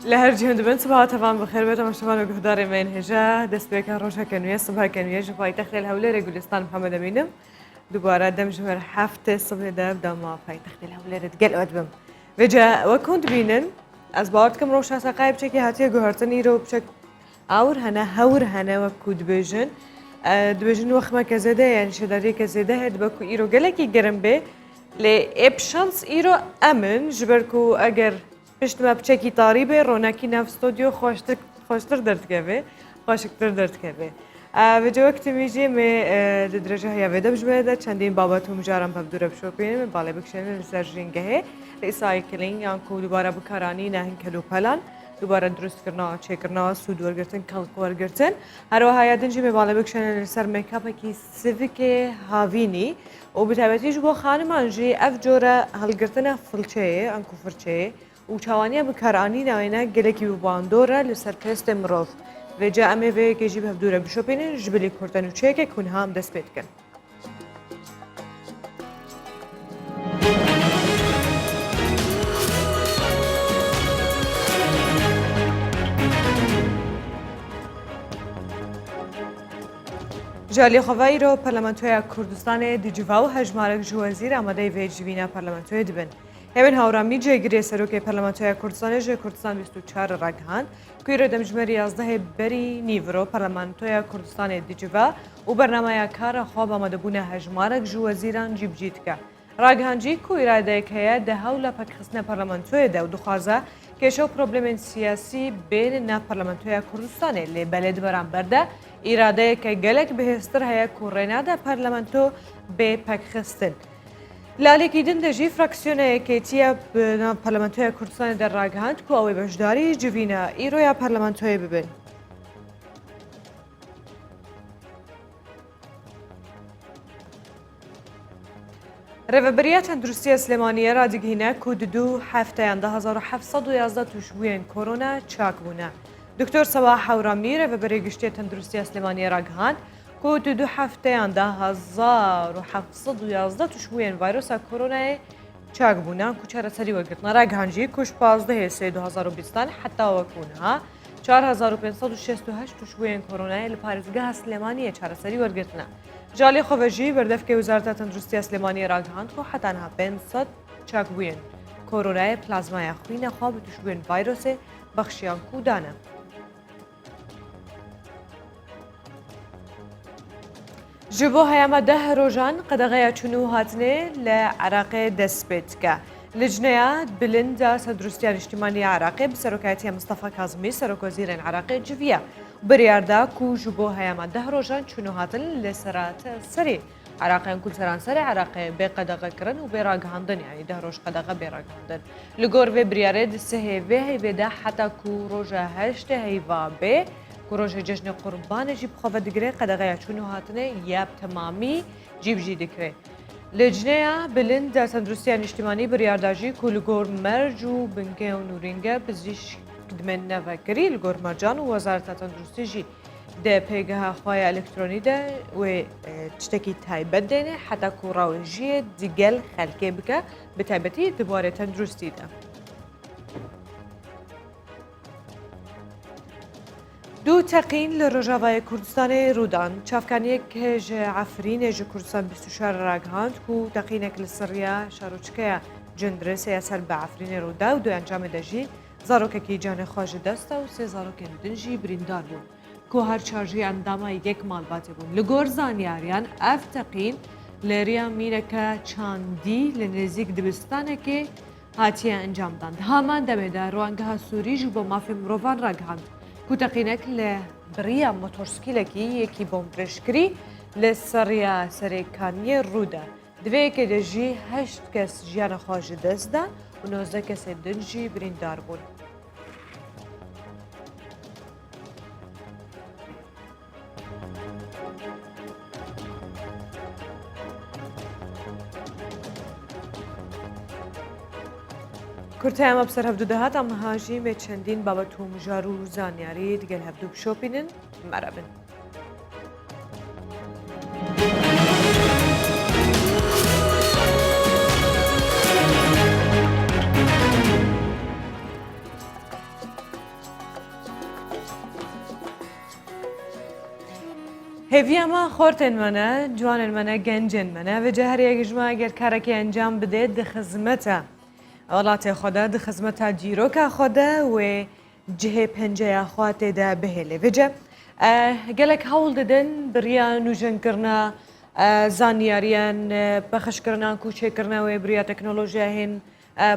لهر جهند بن صباح طبعا بخير بيتم اشتغل وقهدار من هجا دست بك روشا كانوية صباح كانوية جفاي تخلي الهولة رجولستان محمد أمينم دوباره دم جمر هفته صبح ده بدأ ما فاي تخلي الهولة رتقل أدبم وجا وكنت بينن از باردكم روشا ساقاي بشكل هاتي جوهرتني رو بشك اور هنا وكود بيجن دبيجن وخما كزده يعني شداري كزده هد بكو إيرو جلكي جرم به لإبشانس إيرو أمن جبركو أجر پشت ما بچکی طریبه روناکی نف استودیو خوشتر درد که خوشتر درد که و جو وقتی میجی می درجه های ویدا بجبرده چندین بابت هم جارم ببدور بشوپین من بالا بکشن لسرجینگه ریسایکلینگ یا کو دوباره بکارانی نه کلو پلان دوباره درست کردن چک کردن سود ورگرتن کلک ورگرتن هر وحیات دنجی می بالا بکشن لسر میکاپ کی سیفیک هاوینی و بتابعتی جو خانمان جی افجوره هالگرتن فلچه انکو فرچه و توانایی بکارانی نوینه گلکی بباندوره لسرپرست مروف و جامعه و کجی به دوره بشوپینن جبلی کردن و چه کن هم دست پید کن. جالی خوایی رو پارلمانتوی کردستان دیجوا و هجمارک جوازیر آماده ویجبینا پارلمانتوی دبن. همین هاورامی جگری سروک پارلمانتوی کردستان کردستان 24 رگان که رو دمجمری 11 بری نیورو پارلمانتوی کردستان دیجوا و برنامه کار خواب آماده بونه هجمارک جوازیران جیب جیت که رگانجی که اراده که ده هولا پاکستان پارلمانتوی ده و دخوازه که شو پروبلم سیاسی بین نه پارلمانتوی کردستان لی بلد برام برده اراده که گلک بهستر هیا کورنا ده پارلمانتو به پاکستان لالی کیدن دژی فراکسیون کیتیا به پارلمانتوی کردستان در راگهاند که آوی بجداری جوینا ایرویا پارلمانتوی ببین. رهبریت تندرستی سلیمانیه را دیگهینه کود دو هفته انده 1711 توشبوین کرونا چاک بونه. دکتر صباح حورامی رهبری گشتی تندرستی سلیمانیه را گهاند کود دو هفته انده 1711 توشبوین ویروس کرونا چاک بونه کوچه سری وگرتنا را گهانجی کش 15 سه 2020 حتی وکونها 4568 توشبوین کرونا لپارزگاه سلیمانیه چهار سری وگرتنا. جالی خوابجی بردف که وزارت تندرستی سلیمانی را گهاند که حتی نه 500 چاک بوین کرونا پلازمای خوین خواب توشبوین ویروس بخشیان کودانه. جبو هیام ده روزان قدغه چنو هاتنه لعراق دسپت که لجنه بلند تندرستی اجتماعی عراق بسرکایتی مصطفی کاظمی سرک وزیر عراق جویه بریارده کو جبو هیام ده روزان چنو هاتن لسرات سری عراقیان کل سران سری عراق به قدغه کرن و به راگهاندن یعنی ده روز قدغه به راگهاندن لگور و بریاره دسته هیوه ده حتی کو روز هشت هیوا به کروش جشن قربان جیب خواه دگره قدغه چونو هاتنه یاب تمامی جیب جی دکره. لجنه بلند در تندرستی اجتماعی بریارداجی کلگور مرج و بنگه و نورینگه بزیش کدمن نفکری لگور مرجان و وزارت تندرستی جی ده پیگه خواه الکترونی ده و تشتکی تایبت دینه حتی که راوجی دیگل خلقه بکه به تایبتی دوباره تندرستی ده. دو تقین لرجاوای کردستان رودان چافکانی که عفرین کردستان 24 راگهاند کو تقینک لسریا شاروچکه جندرس اثر به عفرین رودا و دو انجام دژی زاروک کی جان خواج دست و سه زاروک دنجی بریندار بود کو هر چارجی اندام یک مالبات بود لگور زانیاریان اف تقین لریا مینکه چاندی لنزیک دبستانه که هاتی انجام داند همان دمده روانگاه سوری جو با مافی مروان راگهاند كوتاقينك لبريا موتورسكيلكي يكي بومبرشكري لسريا سريكانية رودا دويك دجي هشت كس جيانا خواج دزدا و 19 كس دنجي بريندار بون. کرته اما بسر هفدو دهات اما هاجی به چندین بابت و مجارو زانیاری دیگه هفدو بشوپینن مرابن. هێڤیەمە خۆرتێن منە جوانن منە گەنجن منە بەجە هەریەکیژمە گەر کارێکی ئەنجام بدێت دخزمەتە وڵاتی خۆدا دخزمەتە جیرۆکە خۆدا وێ جهێ پەنجەیە خوا تێدا بهێلێ بجە gelek hewl didin biriya nûjenkirina zanyariyan pexşkirina kûçekirina wê biriya teknolojiya hên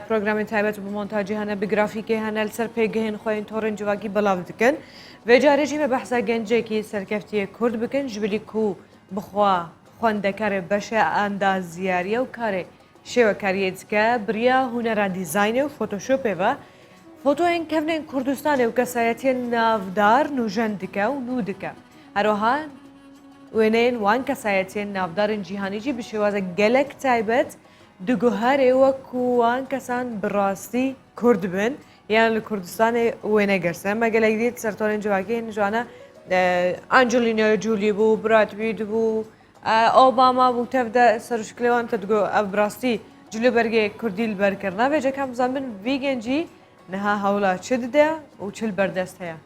programên taybet bi montajî hene bi grafîkê hene li ser pêgihên xwe yên torên civakî belav dikin vê carê jî me behsa gencekî serkeftiyê Kurd bikin ji bilî ku bixwa xwendekarê beşe endaziyariye û karê şêwekariyê dike biriya hunera dîzaynê û Photoshopê ve فۆتۆیان کەونێن کوردستانی و کەسایەتیان ناودار نوژەن دکە و نو دکە هەروەها وێنەیەن وان کەسایەتیان ناودارن جیهانیجی بە شێوازە gelek تایبەت دگوهەرێ وەکووان کەسان بڕاستی کورد بن یان لە کوردستانی وێنە گەرسە مە gelek دیت سەرتۆرێن جوواکیین جوانە ئەنجلینا جولی بوو براد پیت بوو ئۆباما بوو تەفدە سەرشکلێوان تە دگۆ ئەو بڕاستی جلو بەرگێ کوردی بەرکردنا بێجەکەم زانبن وی گەنجی نها هەوڵا چ ددە و چل بەردەست هەیە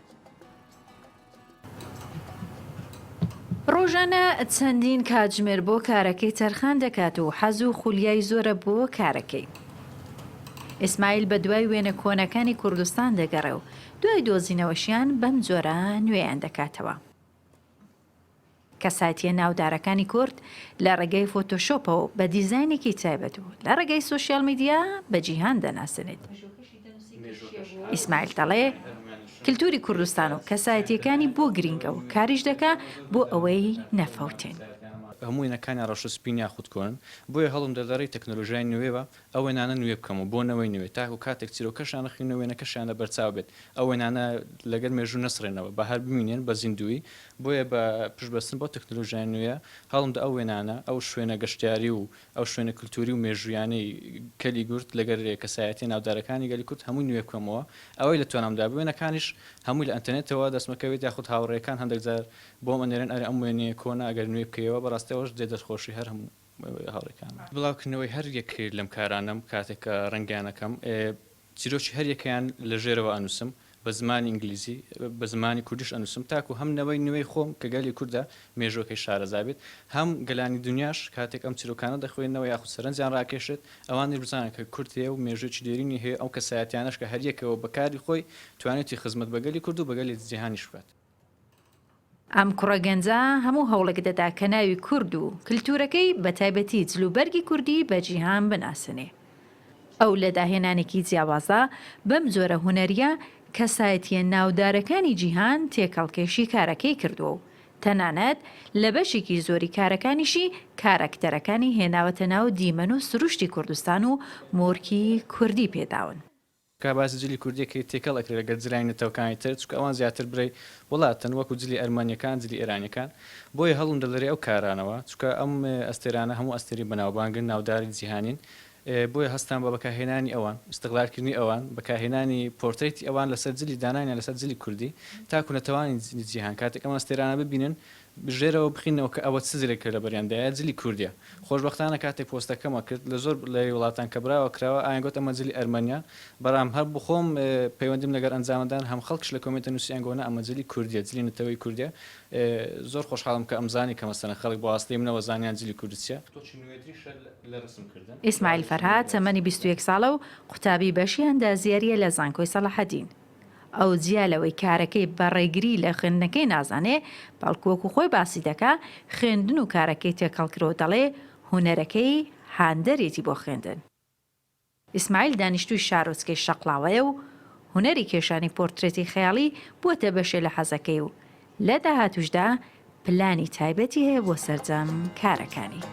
ڕۆژانە چەندین کاتژمێر بۆ کارەکەی تەرخان دەکات و حەز و خولیای زۆرە بۆ کارەکەی ئیسماعیل بە دوای وێنە کۆنەکانی کوردستان دەگەڕێ و دوای دۆزینەوەشیان بەم جۆرە نوێیان دەکاتەوە کەسایەتیە ناودارەکانی کورد لە ڕێگەی فۆتۆشۆپەوە بە دیزاینێکی تایبەت و لە ڕێگەی سوشیال میدیا بە جیهان دەناسنێت ئیسماعیل دەڵێ کللتوری کوردستان و کەسایەتیەکانی بۆ گرینگە و کاریش دەکا بۆ ئەوەی نەفەوتێن. هەموو وێنەکانی ڕەشسپین یاخود کۆن بۆیە هەڵم دەدەڕی تەکنۆلۆژیای نوێوە ئەو وێنانە نوێ بکەم و بۆ نەوەی نوێ تاکو کاتێک چیرۆکەشان نەخینە وێنەکەشیانە بەرچاو بێت ئەو وێنانە لەگەر مێژوو نەسرێنەوە بە هەر بمینێن بە زیندوی بۆیە بە پشتبەستن بۆ تەکنۆلۆژیای نوێ هەڵمدا ئەو وێنانە ئەو شوێنە گەشتیاری و ئەو شوێنە کللتوری و مێژویانەی کەلی گورت لەگەر کەسایەتی ناودارەکانی گەلی کورد هەمووی نوێ بکەمەوە ئەوەی لە توانامدا وێنەکانیش هەمووی لە ئەنتەرنێتەوە دەستمەکەوێت یاخود هاوڕێکان هەندێک جار بۆ ئەنێرن ئەرێ ئەم وێنێ کۆنا ئەگەر نوێ بکەوە بەڕاستەوەش دێ دەستخۆشی هەر هەموو هاوڕێکان بڵاوکردنەوەی هەر یەکرد لەم کارانم کاتێک ڕەنگیانەکەم چیرۆکی هەر یەکیان لە ژێرەوە ئەنووسم بە زمانی ئینگلیزی بە زمانی کوردیش ئەنووسم تاکو هەم نەوەی نوێی خۆم کە گەلی کووردە مێژۆکەی شارەزابێت هەم گەلانی دنیاش کاتێک ئەم چیرۆکانە دەخوێنەوە یاخود سەرنجیان ڕاکێشێت ئەوانی بزانن کە کورتێ و مێژوی دێرینی هەیە ئەو کەسایەتیانش کە هەریەکەوە بەکاری خۆی توانێتی خزمەت بەگەلی کورد و بەگەلی جیهانیش بکات. ئەم کوڕەگەنجە هەموو هەوڵێک دەدا کە ناوی کورد و کللتورەکەی بە تایبەتی جلوبەرگی کوردی بە جیهان بناسنێ. ئەو لە داهێنانێکی جیاوازە بەم جۆرە هونەریە کەسایەتیە ناودارەکانی جیهان تێکەڵکێشی کارەکەی کردووە و تەنانەت لە بەشێکی زۆری کارەکانیشی کارەکتەرەکانی هێناوەتە ناو دیمەن و سروشتی کوردستان و مۆرکی کوردی پێداون. باسی جلی کوردیەکەی تێکەڵ ئەکرێت لەگەر جلایەتەوەکانی تر چکە ئەوان زیاتر برەی وڵاتن وەکو جلی ئەرمانیەکان جلی ئێرانیەکان بۆیە هەڵم دەدەرێ ئەو کارانەوە چکە ئەم ئەستێرانە هەموو ئەستێری بەناوبانگن ناوداری جیهانین بۆیە هەستان بە بەکارهێنانی ئەوان استقلالکردنی ئەوان بەکارهێنانی پۆرتریتی ئەوان لەسەر جلی دانانیان لەسەر جلی کوردی تاکو نەتەوانی جیهان کاتێک ئەم ئەستێرانە ببینن بژێرەوە بخینەوە کە ئەوە چزیرێکە لە بەریاندایە جلی کوردیە خۆشبەختانە کاتێک پۆستەکەمە کرد لە زۆر لە وڵاتان کە براوە کراوە ئاینگۆت ئەمە جلی ئەرمەنیا بەرام هەر بخۆم پەیوەندیم لەگەر ئەنجامەدان هەم خەڵکش لە کۆمنتە نووسیان گۆنە ئەمە جلی کوردیە جلی نەتەوەی کوردیە زۆر خۆشحاڵم کە ئەمزانی کە مەسەنە خەڵک بۆ ئاستی منەوە زانیان جلی کوردچە ئیسماعیل فەرهاد تەمەنی 21 ساڵە و قوتابی بەشی ئەندازیاریە لە زانکۆی سەلاحەدین. ئەو جیالەوەی کارەکەی بەڕێگری لە خوێندنەکەی نازانێ بەڵکووەکو خۆی باسی دەکا خوێندن و کارەکەی تێکەڵکرۆ دەڵێ هونەرەکەی هاندەرێتی بۆ خوێندن. ئیسماعیل دانیشتووی شارۆچکەی شەقڵاوەیە و هونەری کێشانی پۆرترێتی خەیاڵی بووەتە بەشێ لە حەزەکەی و لە داهاتوشدا پلانی تایبەتی هەیە بۆ سەرجەم کارەکانی.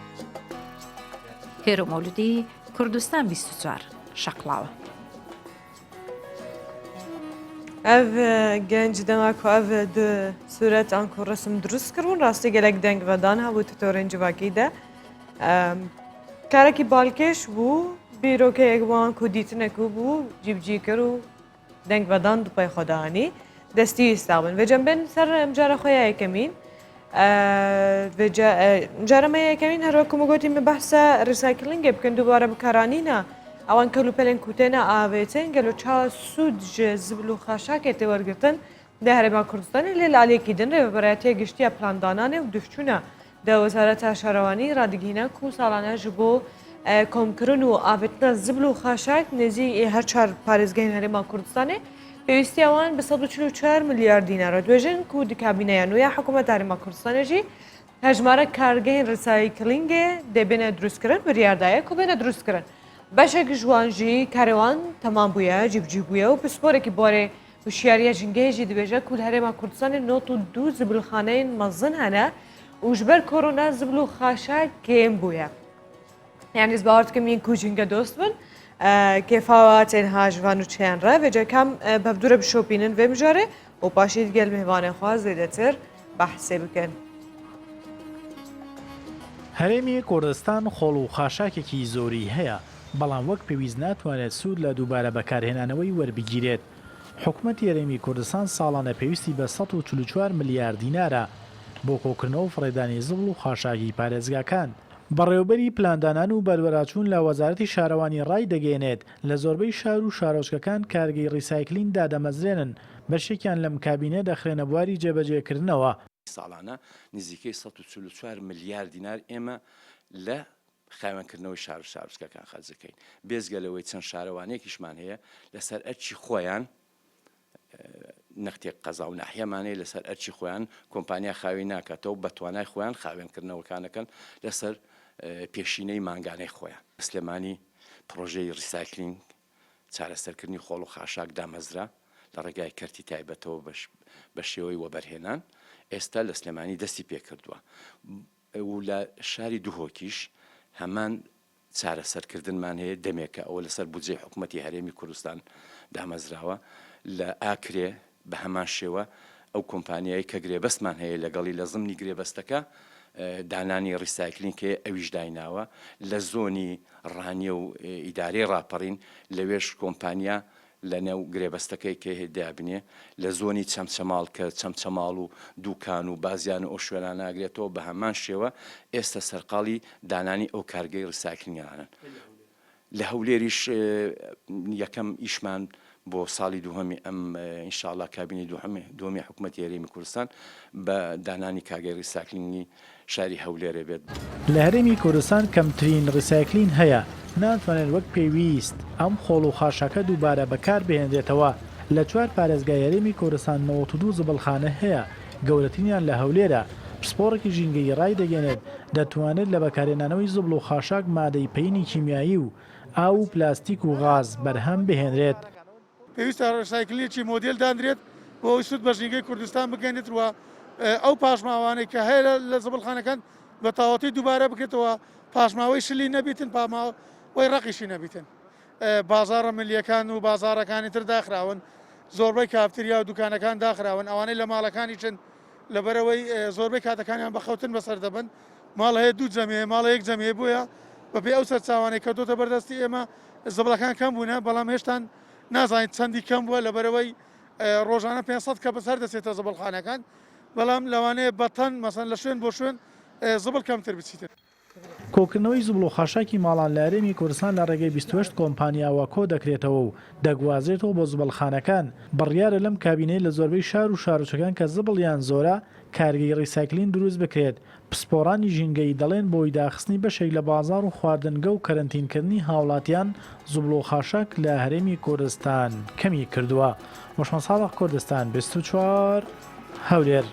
هێرۆ مەولودی کوردستان 24 شەقڵاوە. Ev genc dema ku ev di suret an ku resim durust kirûn rastî gelek deng vedan hebû tutorên civakî de karekî balkêş bû bîrokeyek wan ku dîtinek û bû cîbcî kir û deng vedan du pey xwe de anî destî îstabin vê cembên ser em cara xwe ya yekemîn cara me yekemîn her wekû me gotî me behsa recyclingê bikin dubare bikaranîna ئەوان کەلوپەلێن کوتێنە ئاوێتن گەلو چا سوود ji zibil û xeşakê tê wergirtin لە هەرێما کوردستانی لێ لالێکی دن ڕێبەرایەتە گشتیە پلاندانانێ و دفتچوونە دە وەزارەتە شارەوانی ڕادگینە و ساڵانە ji بۆ کۆمکردن و ئاڤێتنە زبل و خاشاک نێزی هەر چار پارێزگەین هەرێما کوردستانê پێویستیاوان بە 144 ملیار دینارە دوێژن و دکابینەیە نوێە حکوومەت هەرێما کوردستانê jî hejmara kargehên recyclingê dê bêne drûstkirin biryardayek û bêne drûstkirin. Beşek ji wan jî karê wan temam bûye, cîvcî bûye û pisporekî borê hişyariya jingehê jî dibêje ku li Herêma Kurdistanê 92 zibilxaneyên mezin hene û ji ber korona zibil û xaşa kêm bûye. Yani ez bawer dikim yên ku jinge dost bin kêfawatên hajvan û çêyan re vê cekam bevdûre bişopînin vê mijarê û paşî digel mêvanên xwe zêdetir behsê bikin. هەرێمی کوردستان خۆڵ و خاشاکێکی زۆری هەیە بەڵام وەک پێویست ناتوانێت سوود لە دووبارە بەکارهێنانەوەی وەربگیرێت. حکوومەتی هەرێمی کوردستان ساڵانە پێویستی بە 144 ملیار دینارە بۆ کۆکردنەوە و فڕێدانی زبڵ و خاشاکی پارێزگاکان. بەڕێوەبەری پلاندانان و بەربەراچوون لە وەزارەتی شارەوانی ڕای دەگەێنێت لە زۆربەی شار و شارۆچکەکان کارگەی ڕیسایکلین دادەمەزرێنن بەشێکیان لەم کابینە دەخرێنە بواری جێبەجێکردنەوە. ساڵانە نزیکەی 144 ملیار دینار ئێمە لە خاوێنکردنەوەی شار و شارۆچکەکان خەرج دەکەین. بێزگەلەوەی چەند شارەوانەیەکیشمان هەیە لەسەر ئەرچی خۆیان نەختێک قەزا و ناحیەمانەیە لەسەر ئەرچی خۆیان کۆمپانیا خاوێن ناکاتەوە بە توانای خۆیان خاوێنکردنەوەکانەکەن لەسەر پێشینەی مانگانەی خۆیان. سلێمانی پرۆژەی ریسایکلینگ چارەسەرکردنی خۆڵ و خاشاک دامەزرا لە ڕێگای کەرتی تایبەتەوە بە شێوەی وەبەرهێنان ئێستا لە سلێمانی دەستی پێکردووە و لە شاری دووهۆکیش هەمان چارەسەرکردنمان هەیە دەمێکە ئەوە لەسەر بودجێ حکوومەتی هەرێمی کوردستان دامەزراوە لە ئاکرێ بە هەمان شێوە ئەو کۆمپانیایی کە گرێبەستمان هەیە لەگەڵی لە زمنی گرێبەستەکە دانانی ڕیسایکلینکێ ئەویش دایناوە لە زۆنی ڕانیە و ئیدارەی ڕاپەڕین لەوێش کۆمپانیا لە نێو گرێبەستەکەی کە هێدابنێ لە زۆنی چەمچەماڵ کە چەمچەماڵ و دووکان و بازیان و ئەو شوێنان ناگرێتەوە بە هەمان شێوە ئێستا سەرقاڵی دانانی ئەو کارگەی ڕیسایکلینگانن. لە هەولێریش یەکەم ئیشمان بۆ ساڵی دووهەمی ئەم ئینشاءڵڵا کابینی دووهەمی حکوومەتی هەرێمی کوردستان بە دانانی کارگەی ڕیسایکلینگی شاری هەولێرە بێت. لە هەرێمی کوردستان کەمترین ڕیسایکلین هەیە ناتوانێت وەک پێویست ئەم خۆڵ و خاشەکە دووبارە بەکار بهێنرێتەوە. لە چوار پارێزگای هەرێمی کوردستان 92 زبڵخانە هەیە گەورەترینیان لە هەولێرە. پسپۆڕێکی ژینگەی ڕای دەگەێنێت دەتوانێت لە بەکارهێنانەوەی زبڵ و خاشاک مادەی پەینی کیمیایی و ئاو و پلاستیک و غاز بەرهەم بهێنرێت. پێویستە ڕسایکلێکی مۆدیل دانرێت بۆ ئەوی سوود بە ژینگەی کوردستان بگەێنێت وە ئەو پاشماوانەی کە هەیە لە زبڵخانەکان بە تاواتی دووبارە بکرێتەوە پاشماوەی شلی نەبیتن پاماوەی ڕقیشی نەبیتن. بازارە ملیەکان و بازارەکانی تر داخراون زۆربەی کافتریا و دوکانەکان داخراون ئەوانەی لە ماڵەکانی چن لەبەرەوەی زۆربەی کاتەکانیان بەخەوتن بەسەر دەبن ماڵ هەیە دوو جەمێ ماڵە یەک جەمێ بووە بەپێ ئەو سەرچاوانەی کەوتۆتە بەردەستی ئێمە زبڵەکان کەم بوونە بەڵام هێشتان نازانیت چەندی کەم بووە لەبەرەوەی ڕۆژانە 500 کە بەسەر دەچێتە زبڵخانەکان بەڵام لەوانەیە بەتەن مەسەن لە شوێن بۆ شوێن زبڵ کەمتر بچیتن. کۆکردنەوەی زبڵ و خاشاکی ماڵان لە هەرێمی کوردستان لە ڕێگەی 28 کۆمپانیاوە کۆ دەکرێتەوە و دەگوازرێتەوە بۆ زبڵخانەکان. بڕیارە لەم کابینەی لە زۆربەی شار و شارۆچەکان کە زبڵیان زۆرە کارگەی ڕیسایکلین دروست بکرێت. پسپۆڕانی ژینگەی دەڵێن بۆی داخستنی بەشێک لە بازار و خواردنگە و کەرەنتینکردنی هاوڵاتیان زبڵ و خاشاک لە هەرێمی کوردستان کەمی کردووە. وەشمە ساڵح کوردستان 24 هەولێر.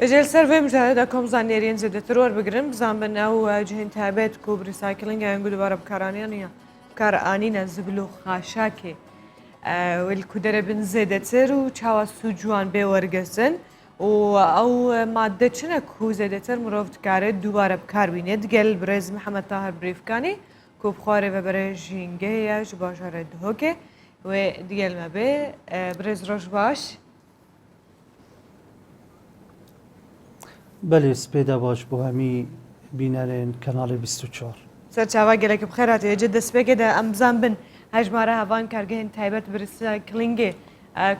ئەجێل سەر vê mijarê kom zanêriyên zêdetir werbigrin bizanbin ew cihên taybet ku bi rîsayklinga yên dubare bikaranîya bikaranîne zibil û xaşakê wel ku derebin zêdetir û çawa sûciwan bê wergesin û ew madde çi ne ku zêdetir mirov dikare dubare bikarbîne digel birêz Mihemed Tahir Birêvkanî ku bi xwarê veberê jîngehê ji bajarê Duhokê wê digel me bê birêz roj baş. بەێ سپێدا باش بۆ هەمی بینەرێن کەناڵی 24. سەرچاوا gelekî bixêr hatiye cid destpêkê de em bizanbin hejmara hevan kargehên taybet bi rîsaykilingê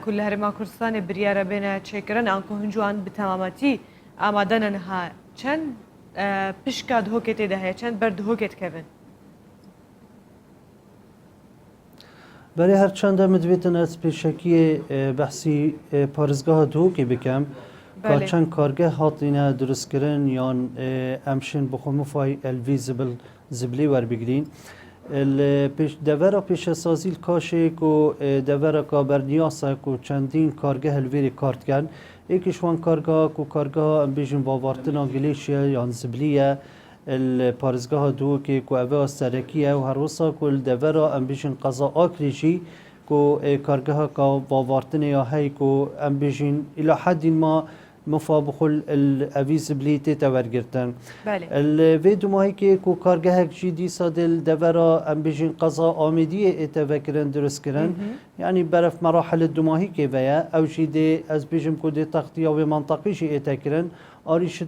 ku li Herêma Kurdistanê biryare bêne çêkirin an ku hincuwan bi temametî amade ne niha çend pişka Duhokê tê de heye çend ber Duhokê dikevin. برای هر چند مدویتن از پیشکی بحثی پارزگاه دو که بکم بله. که چند کارگاه هاتینه درست کردن یان امشن بخون مفای الویزبل زبلی ور بگیرین دورا پیش سازی کاشه کو دورا کابرنیاسا کو چندین کارگاه الویری کارت کن یکیش وان کارگاه کو کارگاه ام بیشن باورتنا گلیشیا یان زبلیه الپارزگاه دو که کو اوه سرکیه و هر وسا کل دورا ام بیشن قضا آکریشی کو کارگاه کا باورتنا یا هی کو ام بیشن الى حد ما مفابخل الویزبلیتی تورگرتن. بله. الویدو ماهی که کو کارگاه جدی سادل دورا ام بیشین قضا آمیدی اتفاقرن درست کرن یعنی برف مراحل دماهی که ویا او جدی از بیشم کودی تختی و منطقیش اتکرن آریش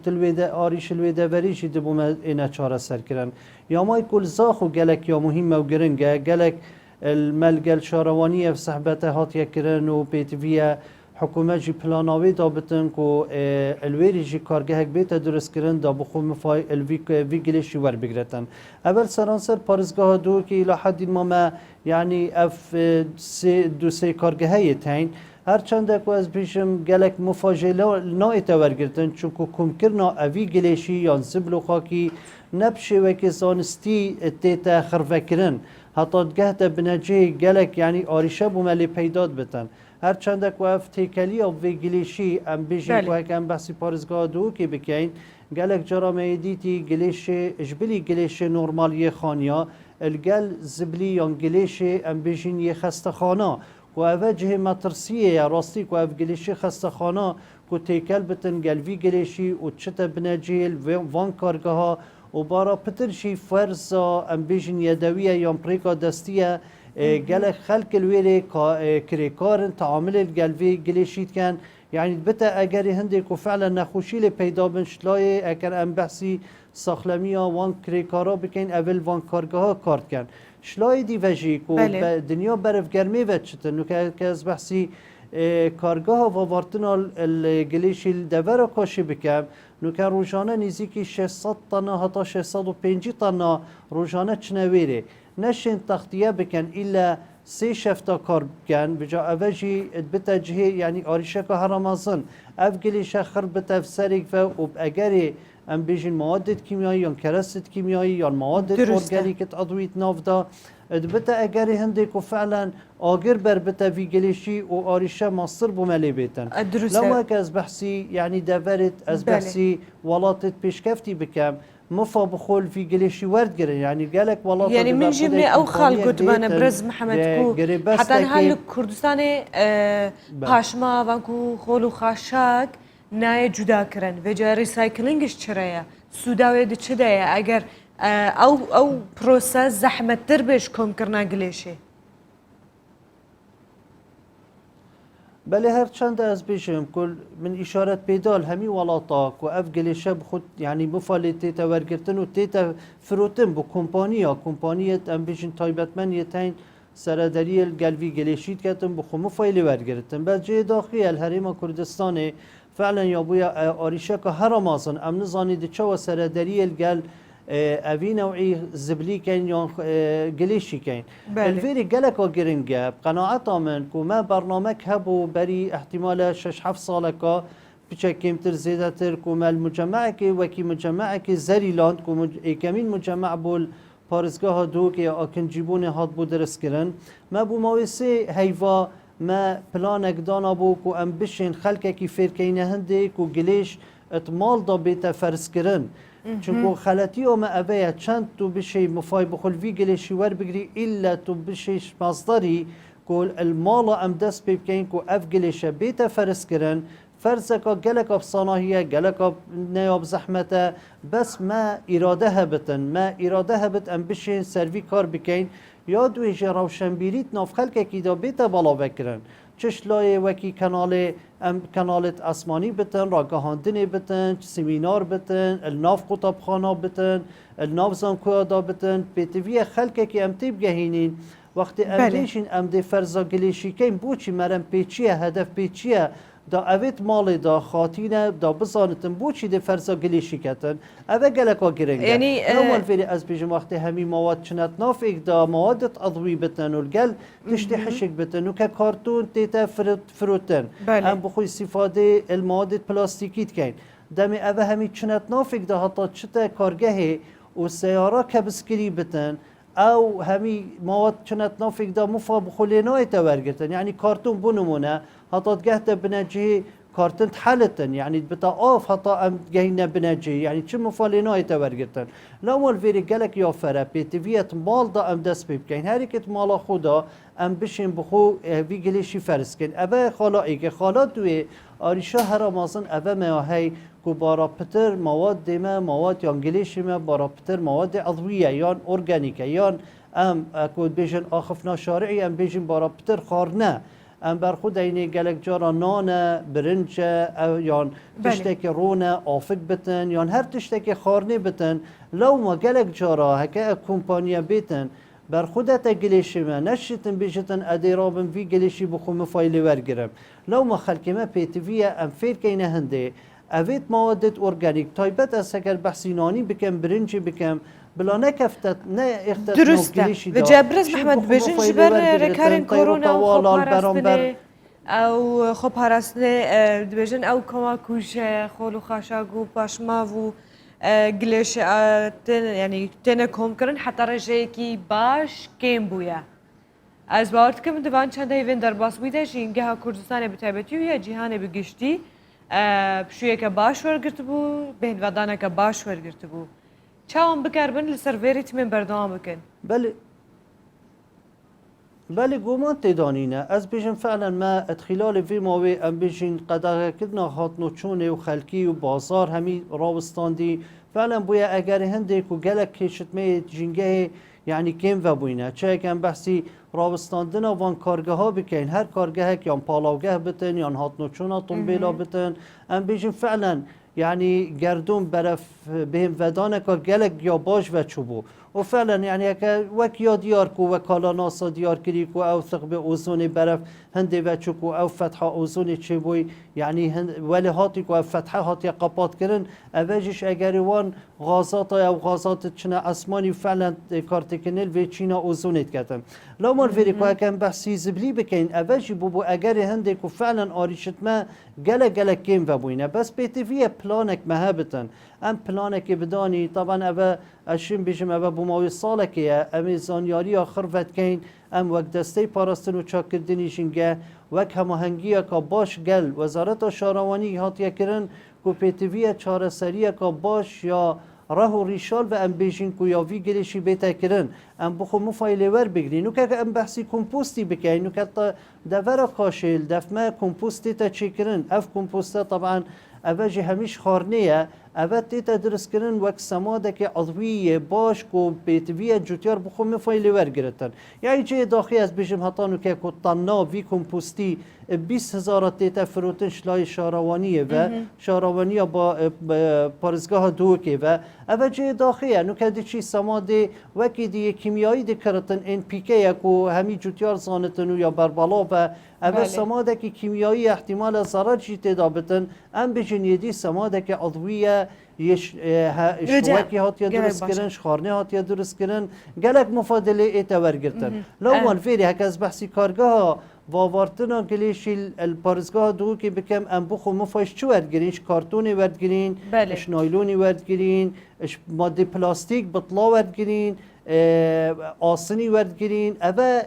الویده وریش دی بوم اینا چاره سر کرن یا مای کل زاخو گلک یا مهم و گرنگه گلک الملگل شاروانی اف صحبت هاتیا کرن و پیتویه حکومت جی پلاناوی دابتن کو الویری جی کارگاه بیت درست کردن دا بخو مفای الوی گلیشی ور بگرتن اول سرانسر پارزگاه دو که الى حد ما یعنی اف دو سه کارگاهی تاین هر چند کو از پیشم گلک مفاجله نایت ور گرتن چون کو کم کرنا اوی گلیشی یا زبل خاکی نبشه وکی زانستی تیتا خرفکرن حتی گهت بنجه گلک یعنی آریشه بوملی پیداد بتن هر چند که اف تیکلی و گلیشی ام بیشی که هم بحثی پارزگاه دو که بکین گلک جرامه دیتی گلیش اجبلی گلیش نورمالی خانیا الگل زبلی یا گلیش ام بیشین یه خسته خانه و اوجه مترسیه یا راستی که اف گلیش خسته خانه که تیکل بتن گلوی گلیشی و چت بنجیل وان کارگاه و بارا پترشی فرزا ام بیشین یدویه یا پریکا دستیه گله خلق الویری کریکارن تعامل الگلوی گلیشید کن یعنی بتا اگر هندی کو فعلا نخوشی ل پیدا بن شلای اگر ام بحثی ساخلمیا وان کریکارا بکن اول وان کارگاه کارت کن شلای دی وجی کو دنیا برف گرمی وچتن نو که از بحثی کارگاه و وارتنا الگلیشی دورا کاشی بکم نو که روزانه نزدیکی 600 طن حتی 650 طن روزانه چنویره نشین تختیه بکن ایلا سه شفتا کار بکن بجا اوجی بتجهی یعنی آریشه که هرمازن افگلی شخر بتفسریک و اگری ام بیشین مواد کیمیایی یا کرست کیمیایی یا مواد ارگانیک ادویت نافدا بتا اگری هندی که فعلا آگر بر بتا ویگلیشی و آریشه مصر بوملی بیتن لما که از بحثی یعنی دورت از بحثی ولاتت پیشکفتی بکم مفا بخول في قليشي ورد قرن يعني قالك والله يعني من جبني او خال قد ما برز محمد كو حتى هل كردستاني پاشما وانكو خولو خاشاك ناي جدا كرن وجا ريسايكلينگش چريا سوداوي دي چدايا اگر او پروسس زحمت تر بيش كوم کرنا قليشي بله هر چند از بیشم کل من اشارت پیدال همی ولاتا که اف گلیشه بخود یعنی بفالی تیتا ورگرتن و تیتا فروتن با کمپانیت ام بیشن تایبتمن یتین سرداری الگلوی گلیشید کتن بخو مفایلی ورگرتن بعد جه داخلی الحریم کردستان فعلا یا بویا آریشه که هر مازن ام نزانی دی چه و سرداری الگل اوی نوعی زبلی کن یا گلیشی کن الویری گلک و گرنگه قناعت من که ما برنامه هبو بری احتمال 6-7 ساله که بچه کمتر زیده تر که ما المجمعه که وکی مجمعه که زریلاند که کمین مجمع بول پارزگاه دو که آکن جیبون هاد بو درست کرن ما بو مویسه هیوا ما پلانک دانا بو که ام بشین خلقه که فرکینه هنده که گلیش اتمال دا بیتا فرس کرن چون خالتی او ما اوه چند تو بشی مفای بخل وی گلیشی ور بگری الا تو بشیش مصدری کل المال ام دست ببکین که اف گلیشه بیتا فرس کرن فرزکا گلک اب صناهیه گلک اب نیاب زحمته بس ما اراده هبتن ام بشین سروی کار بکین یا دوی روشنبیریت ناف خلقه که دا بیتا بالا بکرن چشلای وکی کانالت اسمانی بتن راگهاندنی بتن سمینار بتن الناف قطبخانه بتن الناف زانکویا دا بتن پیتوی خلقه که ام تیب گهینین وقتی ام دیشین ام دی فرزا گلیشی کن بوچی مرم پیچیه هدف پیچیه دا اوید مال دا خاطینه دا بزانتن بو چی ده فرزا گلیشی کتن اوه گلکا گرنگه یعنی نوال فيري از بيجم وقت همي مواد شنات نافك دا مواد اضوي بتن والقل تشتي حشك بتن وككارتون تيتا فروتن بله. هم بخوي استفاده المواد البلاستيكي كاين دمي اوه همي شنات نافك دا حتى شتا كارجهي والسيارة كبسكري بتن او همي مواد شنات نافك دا مفا بخوليناي تورجتن يعني كارتون بنمونه حتى تجهت بنجي كارتن حالتن يعني بتاقاف حتى ام جهينا بنجي يعني شو مفالينا يتورجتن لو الفيري قالك يا فرا بيتفيت مال دا ام دس بيبكين هاريكت مال خدا ام بشين بخو في جليشي فرسكن ابا خالائي که خالات دوی آریشا هر مازن ابا ما هي کو بارا پتر مواد ديما مواد يان جليشي ما بارا پتر مواد عضوية يان اورجانيكا يان ام اكو بيجن اخفنا شارعي ام بيجن بارا پتر خارنه ام بر خود اینه گلک جارا نانه برنج او یان تشتک رونه آفک بتن یان هر تشتک خارنه بتن لو ما گلک جارا هکه کمپانیا بیتن بر خودت گلیشی ما نشتن بیشتن ادیرابن وی گلیشی بخوم فایلی ورگرم لو ما خلکی ما پیتویه ام فیر کینه هنده اوید موادت ارگانیک تایبت از اگر بحثینانی بکم برنجی بکم بلا نكفتت اختت درسته بجبرز محمد بجن جبر ركارن كورونا و خب او خب هرسنه بجن او كما كوش خولو خاشاگو پاشماو گلیش تن يعني تن كوم کرن حتى رجيكي باش كيم بويا از باورت كم دوان چند ایون در باس بوده جینگه کردستان بتابتی و یا جهان بگشتی بشویه که باش ورگرت بو بین ودانه که باش ورگرت بو چاوم بکربن لسرویریت من بردام بکن بله گومان تدانینه از بیشن فعلا ما ادخلال في ماوی ام بیشن قدر کدنا هاتنو چونه و خلکی و بازار همی راوستان دی فعلا بویا اگر هنده کو گلک کشتمه جنگه يعني كم وبوينه چه كان بحثي راوستاندنا وان کارگاه ها بکن هر کارگاه که یان پالاوگه بتن یان هاتنو چونا طنبیلا بتن ام بیشن فعلا يعني گردون برف بهم ودانه که گلک یا باش و چوبو و فعلا يعني وك يا ديار كو وكالا ناسا ديار كريكو او ثقب اوزون برف هندي وچوكو او فتحه اوزون چبوي يعني ولی هاتي كو فتحه هاتي قپات کرن اوجش اگر وان غازات او غازات چنا اسماني فعلا كارتكنل و چينا اوزونت كتن لو مر فيريكو كان بحثي زبلي بكين اوجي بوبو اگر هندي كو فعلا آريشت ما گله كيم وبوينه بس بيتفيه بلانك مهابتن ام پلانك بداني طبعا اوه اشیم بیشم اوه بوماوی ساله که امیزانیاری آخر ود کین ام وقت دسته پاراستن و چاکردنیشنگه وک هماهنگی که باش گل وزارت شهروانی هاتیه کرن که پیتوی چارەسەریه که باش یا راه و ریشال و ام بیشین که یا وی گلیشی بیتا کرن ام بخو مفایله ور بگرین و که ام بحثی کمپوستی بکین و که دورا کاشل دفمه کمپوستی تا چی کرن اف کمپوسته طبعا اوه همیش خارنیه اوه تیتا درست کرن وک سماده که عضویه باش که بیتویه جوتیار بخو مفایلی ورگرتن یعنی چه داخلی از بیشم حتانو که تنا وی کمپوستی 20,000 تیتا فروتن شلای شهروانیه و شهروانیه با پارزگاه دوکه و اوه چه داخلیه نو که چی سماده وکی دی کیمیایی دی کرتن NPK که همی جوتیار زانتنو یا بربالا و اوه سماده که کیمیایی احتمال ضرر جی تیدا بتن ام بجن یدی سماده که عضویه شوکی هاتیا درست کرن شخارنه هاتیا درست کرن گلک مفادله ایتا ورگرتن لو مالفیری هک از بحثی کارگاه واوارتنا گلیشی الپارزگاه دو که بکم ام بخو مفایش چو وردگرینش کارتونی وردگرین اش نایلونی وردگرین اش ماده پلاستیک بطلا وردگرین آسنی وردگرین اوه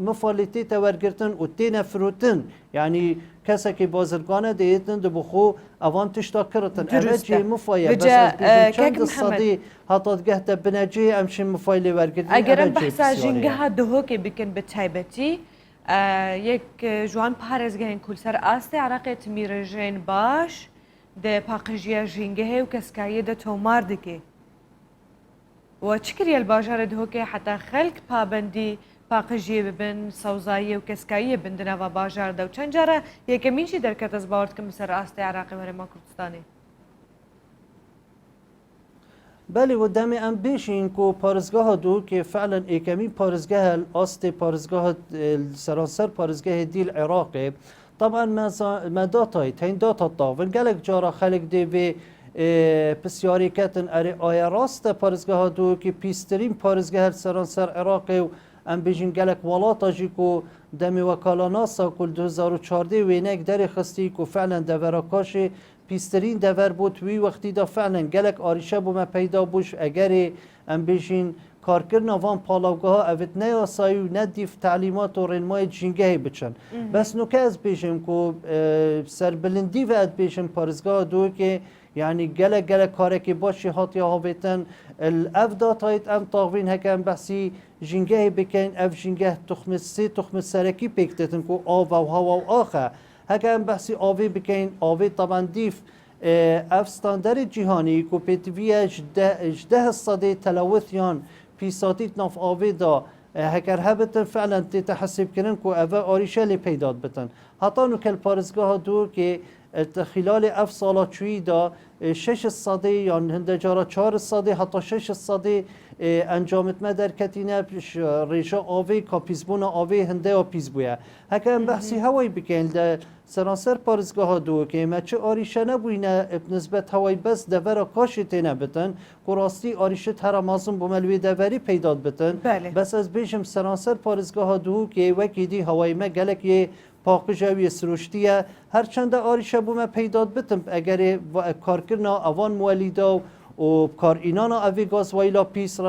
مفالتی تا وردگرتن و تین فروتن یعنی کسی که بازرگانه دیتن دو بخو اوان تشتا کرتن اوه جی مفایه بس از بیشن چند صدی حتی گهت بنجی امشی مفایلی وردگرین اگرم بحثا جنگه دهو که بکن به تایبتی یک جوان پارزگهین کل سر آسته عراقت میرجین باش ده پاقجیه جنگه و کسکایی ده تومار دکه و چکری الباجار ده که حتی خلق پابندی پاقجیه ببن سوزایی و کسکایی بندنه و باجار ده و چند جاره یکمین چی درکت از باورد که سر آسته عراقی ورما کردستانی بله و دم ام بیشین که پارزگاه دو که فعلا ایکمی پارزگاه الاست پارزگاه سراسر پارزگاه دیل عراقه طبعا ما داتای تین داتا داون گلک جارا خلق دی پسیاری کتن آیا راست پارزگاه دو که پیسترین پارزگاه سرانسر عراق و ام بیجین گلک ولاتا جی کو دمی وکالاناسا کل 2014 وینک در خستی کو فعلا دوراکاش پیسترین دور بود وی وقتی دا فعلا گلک آریشه بوم پیدا بوش اگر ام بیجین کارکردن وان پالاوگاه ها اوید نه آسایی و نه دیف تعلیمات و رنمای جنگه بچن بس نوکه از بیشم که سربلندی و اد بیشم پارزگاه دو که یعنی گله کاره که باشی هاتی هاویتن الاف داتایت ام تاغوین هکم بحثی جنگه بکن اف جنگه تخم سرکی پیکتتن که آو و هوا و آخه هکم بحثی آوی بکن آوی طبعا دیف اف ستاندرد جهانی که پیتوی اجده صده تلوثیان پیساتیت ناف آوی دا هکر هبتن فعلا تحسب کنن که اوه آریشه لی پیداد بتن حتی نو کل پارزگاه دو که خلال اف سالات چوی دا 6 صده یا هندجارا 4 صده حتی 6 صده انجامت ما در کتینه ریشه آوی که پیزبون آوی هنده و پیزبویه هکر بحثی هوای بکن در سرانسر پارزگاه دو که ما چه آریشه نبوینه نسبت هوای بس دورا کاشی تینه بتن که راستی آریشه ترامازم بملوی دوری پیداد بتن بس از بیشم سرانسر پارزگاه دو که وکی دی هوای ما گلک یه پاقجاوی سروشتیه هرچند آریشه بوم پیداد بتم اگر کارکرنا اوان مولیدا و کار اینانا اوی گاز ویلا پیس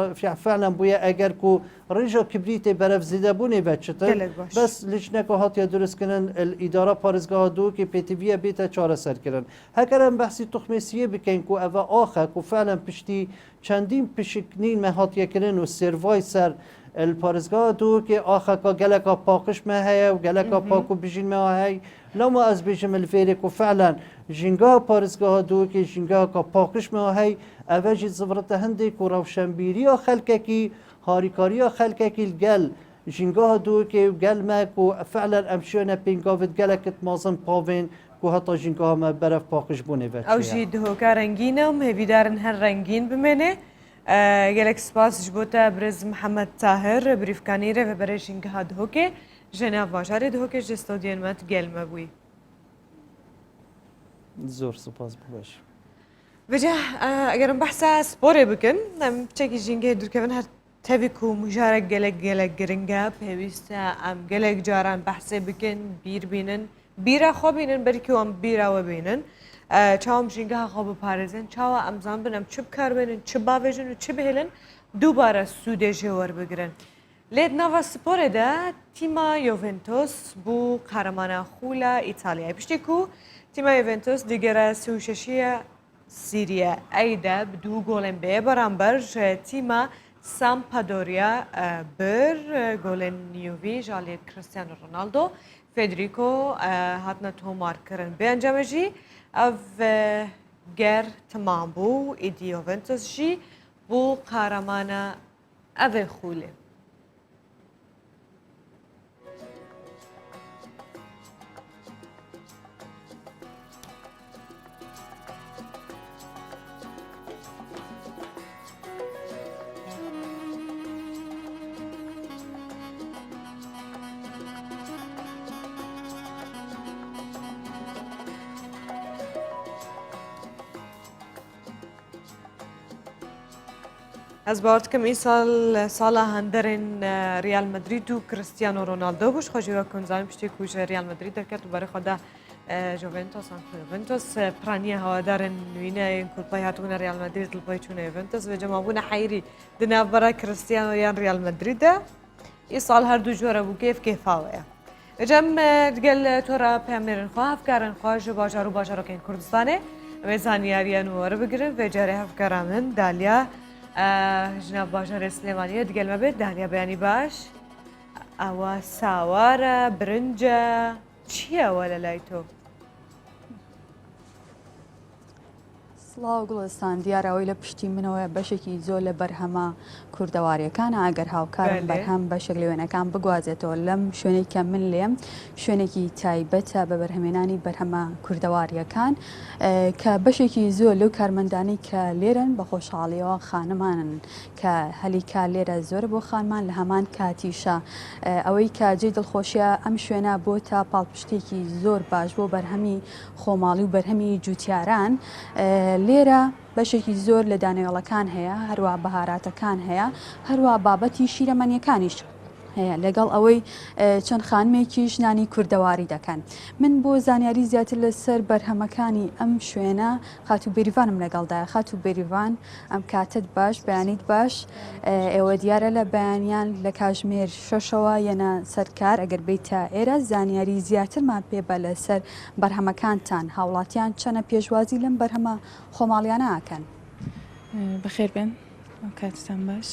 فعلا بویا اگر کو رجا کبریت برف زیده بونه بچتن بس لجنه که هاتیا درست کنن الاداره پارزگاه دو که پیتویه بیتا چاره سر کرن هکرم بحثی تخمیسیه بکن که اوه آخه که فعلا پشتی چندین پشکنین هاتیا کرن و سروای سر الپارزگاه دو که آخه که گلکا پاکش مهیه و گلکا پاکو بجین مهیه لما از بیشم الفیره که فعلا جنگاه پارزگاه دو که جنگاه که پاکش مهیه اوجی زبرت هنده که روشنبیری خلقه کی هاریکاری خلقه کی گل جنگاه دو که گل ما که فعلا امشیانه پینگاوید گلکت مازن پاوین که حتی جنگاه ما برف پاکش بونه وچه او جی دهوکا رنگینه و مهویدارن هر رنگین بمینه گلک سپاس جبوتا برز محمد طاهر بریفکانیره و برای جنگاه دهوکه جناب واجار دهوکه جستودین مت گل مبوی زور سپاس بباش وجه اگرم بحثا سپوره بکن ام چکی جنگه درکبن هر تبکو مجارک گلک گرنگا پیوسته ام گلک جاران بحثه بکن بیر بینن بیرا خواب بینن بری که ام بیرا و بینن چاوم جنگه خواب پارزن چاو امزان بنم چه بکار بینن چه باوجن و چه بهلن دوباره سوده جوار بگیرن لید نوا سپوره ده تیما یوونتوس بو قهرمان خولا ایتالیا پشتی کو تیما یوونتوس دیگر سوششی سیریه ایده بدو گولن به برانبر تیما سامپادوریا بر گولن نیوی جالی کریستیانو رونالدو فدریکو هاتنا تومار کرن به انجام جی او گر تمام بو ایدی یوونتوس جی بو قهرمان او خوله از بعد کم این سال هندرین ریال مدرید و کریستیانو رونالدو بوش خوشی و کنزانی پشتی کوش ریال مدرید درکت و برای خدا جوونتوس یوونتوس پرانیه هوادارن نوینه کلپای هاتون ریال مدرید لپای چونه یوونتوس و جمعبون حیری دنیا برای کریستیانو یان ریال مدرید این سال هر دو جوره بو کیف آویا جم دگل تورا پیامرین خواه افکارن خواه جو باجارو که این کردستانه و زانیاریان واره بگیرن و جاره افکارامن دالیا جناب باجار سليمانية تقال ما بيت داليا بياني باش أوا ساوارة برنجة چيا ولا لايتو سڵاو گوڵستان دیارەوەی لە پشتی منەوە بەشێکی زۆر لە بەرهەمە کوردەواریەکانە ئەگەر هاوکارم بەرهەم بەشێک لەوێنەکان بگوازێتەوە لەم شوێنەی کە من لێم شوێنێکی تایبەتە بە بەرهەمێنانی بەرهەمە کوردەواریەکان کە بەشێکی زۆر لەو کارمەندانی کە لێرن بە خۆشحاڵیەوە خانمانن کە هەلیکا لێرە زۆر بۆ خانمان لە هەمان کاتیشە ئەوەی کە جێی دڵخۆشیە ئەم شوێنە بۆ تا پاڵپشتێکی زۆر باش بۆ بەرهەمی خۆماڵی و بەرهەمی جوتیاران لێرە بەشێکی زۆر لە دانەوێڵەکان هەیە هەروە بەهاراتەکان هەیە هەروە بابەتی شیرەمەنیەکانیش هەیە لەگەڵ ئەوەی چەند خانمێکیش نانی کوردەواری دەکەن من بۆ زانیاری زیاتر لەسەر بەرهەمەکانی ئەم شوێنە خاتو بێریڤانم لەگەڵدایە خاتو بێریڤان ئەم کاتت باش بەیانیت باش ئێوە دیارە لە بەیانیان لە کاژمێر شەشەوە یەنە سەرکار ئەگەر بیتە ئێرە زانیاری زیاترمان پێبە لەسەر بەرهەمەکانتان هاوڵاتیان چەنە پێشوازی لەم بەرهەمە خۆماڵیانە ئاکەن بەخێر بن کاتتان باش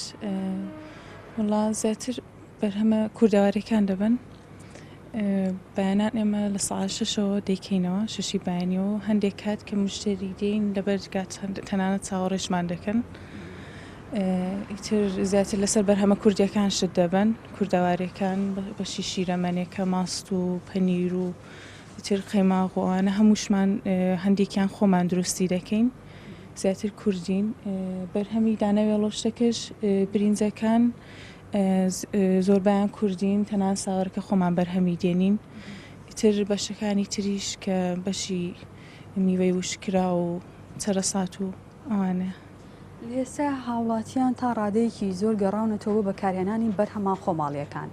وڵا زیاتر بەرهەمە کوردەواریەکان دەبن بەیانات ئێمە لە ساعت شەشەوە دەیکەینەوە شەشی بەیانیەوە هەندێک کات کە مشتری دێین لەبەر تەنانەت چاوەڕێژمان دەکەن ئیتر زیاتر لەسەر بەرهەمە کوردیەکان شت دەبن کوردەواریەکان بەشی شیرەمەنێکە ماست و پەنیر و ئیتر قەیماغوانە هەمووشمان هەندێکیان خۆمان دروستی دەکەین زیاتر کوردین بەرهەمی دانەوێڵۆشتەکەش برینجەکان زۆربیان کوردین تەنان ساوەڕکە خۆمان بەرهەمی دێنین ئیتر بەشەکانی تریش کە بەشی میوەی وشکرا و چەرەسات و ئەوانە لێسا هاوڵاتیان تا ڕادەیەکی زۆر گەڕاونەتەوە بەکارهێنانی بەرهەما خۆماڵیەکان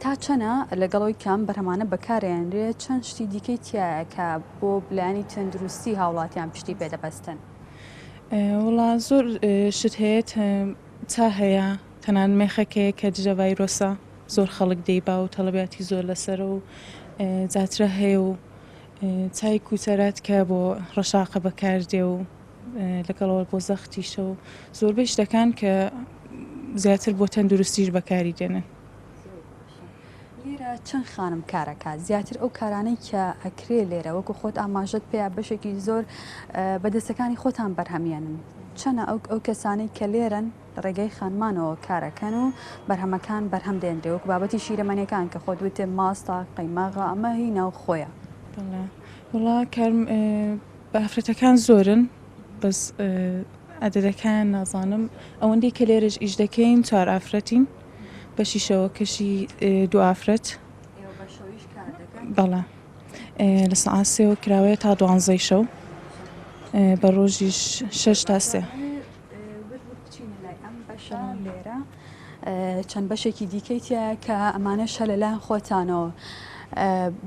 تا چەنە لەگەڵەوەی کەم بەرهەمانە بەکارێنرێت چەند شتی دیکەی تایە کە بۆ بلایانی تەندروستی هاوڵاتیان پشتی پێدەبەستن وڵا زۆر شت هەیە تا هەیە تەنان مێخەکەیە کە دژە ڤایرۆسە زۆر خەڵک دەیبا و تەڵەبیاتی زۆر لەسەر و جاترە هەیە و چای کوتەرات کە بۆ ڕەشاقە بەکاردێ و لەگەڵەوە بۆ زەختیشە و زۆربەی شتەکان کە زیاتر بۆ تەندروستیش بەکاری دێنن لێرە چەند خانم کارەکە زیاتر ئەو کارانەی کە ئەکرێ لێرە وەکو خۆت ئاماژەت پێیا بەشێکی زۆر بەدەستەکانی خۆتان بەرهەمیێنن چەنە ئەو کەسانەی کە لێرن ڕێگەی خانمانەوە کارەکەن و بەرهەمەکان بەرهەم دێنرێ وەک بابەتی شیرەمەنیەکان کە خۆت وتێ ماستە قەیماغا ئەمە هی ناو خۆیە وڵا بەفرەتەکان زۆرن بەس عەدەدەکان نازانم ئەوەندەی کە لێرەش ئیش دەکەین 4 ئافرەتین بەشیشەوە کەشی 2 ئافرەت بەڵێ لە سەعات 3 کراوەیە تا 12 شەو بە ڕۆژیش 6 تا 3 لێرە چەند بەشێکی دیکەیتە کە ئەمانەش هە لەلایەن خۆتانەوە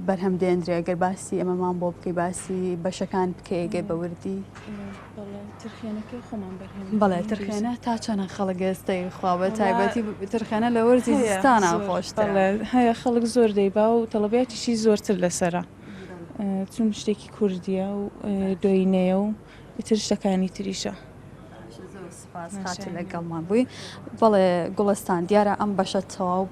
بەرهەم دێنرێ گەر باسی ئەمەمان بۆ بکەی باسی بەشەکان بکەیگەی بە وردی بەڵێ ترخێنە تا چەنە خەڵک گەستەی خوا تایبەتی ترخێنە لە وەرزی زستانە خۆشتە هەیە خەڵک زۆر دەیبا و تەڵەبیاتیشی زۆرتر لەسرە چون شتێکی کوردیە و دۆینەیە و ئیتر شتەکانی تریشە لەگەڵمان بووی بەڵێ گوڵستان دیارە ئەم بەشە تەواو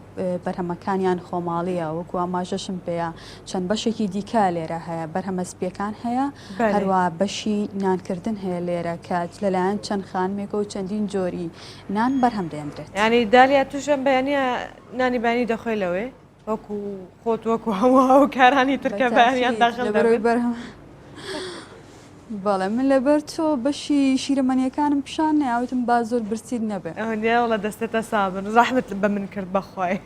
بەرهەمەکانیان خۆماڵیە وەکو ئاماژەشم پێەیە چەند بەشێکی دیکە لێرە هەیە بەرهەمەسپیەکان هەیە هەروە بەشی نانکردن هەیە لێرە کات لەلایەن چەند خانمێکە و چەندین جۆری نان بەرهەم دێنرێت ینی دالیا توشم بەیانە نانی بانی دەخۆی لەوێ وەکو خۆت وەکو هەموو ئەو کارانی ترکە بەیانیان داخل بەرهەم بەڵێ من لەبەر تۆ بەشی شیرەمەنیەکانم پیشان ناوتم با زۆر برسید نەبێت ئەوڵە دەستێتە سابن ڕاحمت بە من کرد بەخوای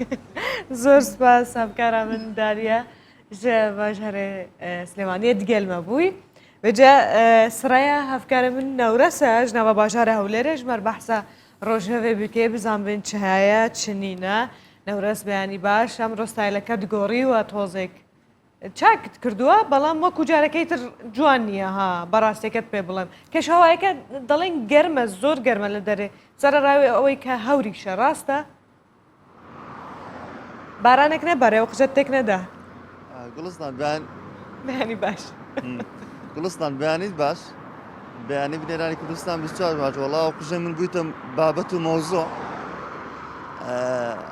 زۆر سپاس سابکارە من داریە ژە باژهرێ سلێمانیە دگەلمە بووی بەجە سرایە هەفکارە من نەورەسە ژنەوە باژارە هەولێرە ژمەر بەحسە ڕۆژهەوێ بکێ بزان بن چ هەیە چنینە نەورەس بەیانی باش ئەم ڕۆستایلەکە دگۆڕی و تۆزێک چاکت کردووە بەڵام وەکو جارەکەی تر جوان نییە ها بەڕاستێکت پێ بڵێم کەشەوایەکە دەڵێن گەرمە زۆر گەرمە لە دەرێ سەرڕاوی ئەوەی کە هەوریشە ڕاستە بارانێک نەبارێ و قژەت تێک نەدا گوڵستان بەیانی باش گوڵستان بەیانیت باش بەیانی بنێرانی کوردستان 24 باش وەڵاو قژە من بوویتم بابەت و مەوزۆ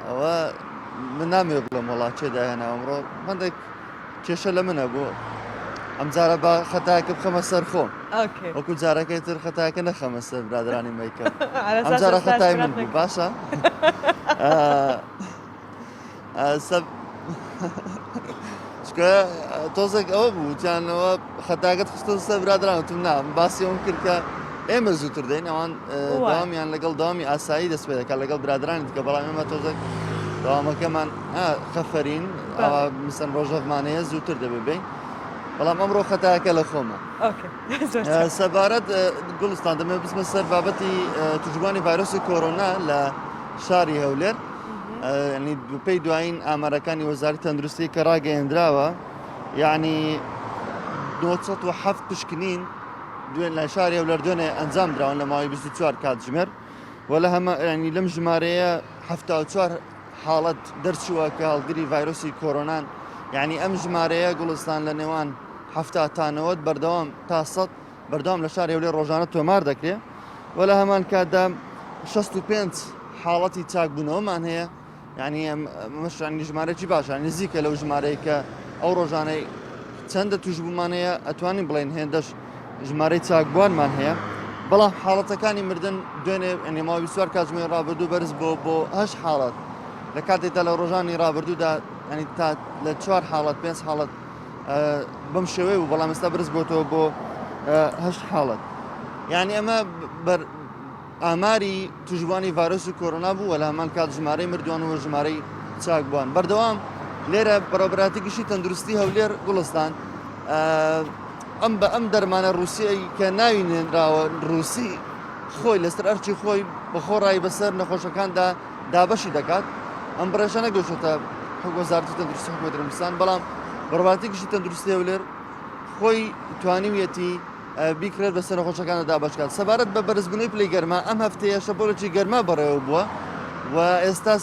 ئەوە من نامێ بڵم وڵات چێداهێنا ئەمڕۆ هەندێک کێشە لە منە بۆ ئەم جارە بە خەتاکە بخەمە سەر خۆم اوكي وەکو جارەکەی تر خەتاکە نەخەمە سەر برادرانی مەیکە على ئەم اساس جارە أستاذ خەتای من كراتنك. بوو باشە تۆزێک ئەوە بوو جانەوە خەتاکەت خستە سەر برادران وتم نا باسی ئەوم کرد کە ئێمە زووتر دەین ئەوان داوامیان لەگەڵ داوامی ئاسایی دەست پێ دەکات لەگەڵ برادرانی دیکە بەڵام ئێمە تۆزێک داوامەکەمان خەفەرین مثلەن ڕۆژەفمانەیە زووتر دەبێ بەڵام ئەمڕۆ خەتاکە لە خۆمە اوكي سەبارەت گوڵستان دەمێ بچمە سەر بابەتی توژبانی ڤایرۆسی کۆرۆنا لە شاری هەولێر ینی پێی دوایین ئامارەکانی وەزارەتی تەندروستی کە ڕاگەیەندراوە یعنی 907 پشکنین دوێن لە شاری هەولێر دوێنێ ئەنجام دراون لە ماوەی 24 کاتژمێر وەلە هەمە ینی لەم ژمارەیە 74 حاڵەت دەرچووە کە هەڵگری ڤایرۆسی کۆرۆنان یعنی ئەم ژمارەیە گوڵستان لە نێوان 70 بەردەوام تا 100 بەردەوام لە شاری هەولێر ڕۆژانە تۆمار دەکرێت وەلە هەمان کاتدا 65 حاڵەتی چاکبوونەوەمان هەیە یعنی مەشانی ژمارەی باشە نزیکە لەو ژمارەی کە ئەو ڕۆژانەی چەندە توشبوومانەیە ئەتوانین بڵێن هێندەش ژمارەی چاکبووانمان هەیە بەڵام حاڵەتەکانی مردن دوێنێ ئەنێماوی 24 کاتژمێر ڕابردوو بەرز بۆ 8 حاڵەت لە کاتێکدا لە ڕۆژانی ڕابردوودا ینی تا لە 4 حاڵەت 5 حاڵەت بەم شێوەیە و بەڵام ئێستا بەرز بۆتەوە بۆ 8 حاڵەت یعنی ئەمە ئاماری توژبانی ڤایرۆسی کۆرۆنا بوو لە هەمان کات ژمارەی مردووان و ژمارەی چاکبووان بەردەوام لێرە بەڕێوەبەراتی گشتی تەندروستی هەولێر گوڵستان ئەم دەرمانە ڕووسیایی کە ناوینێنراوە ڕووسی خۆی لەسەر ئەرچی خۆی بەخۆڕایی بەسەر نەخۆشەکاندا دابەشی دەکات ئەم بڕێژە نەگەشتە وەزارەتی تەندروستی حکوومەتی هەڵگریستان بەڵام بەڕێوەبەراتی گشتی تەندروستی هەولێر خۆی توانیویەتی بیکرێت بەسەر نەخۆشەکانە دابەشکات سەبارەت بە بەرزبوونەوەی پلەی گەرما ئەم هەفتەیە شەپۆلێکی گەرما بەڕێوە بووە و ئێستا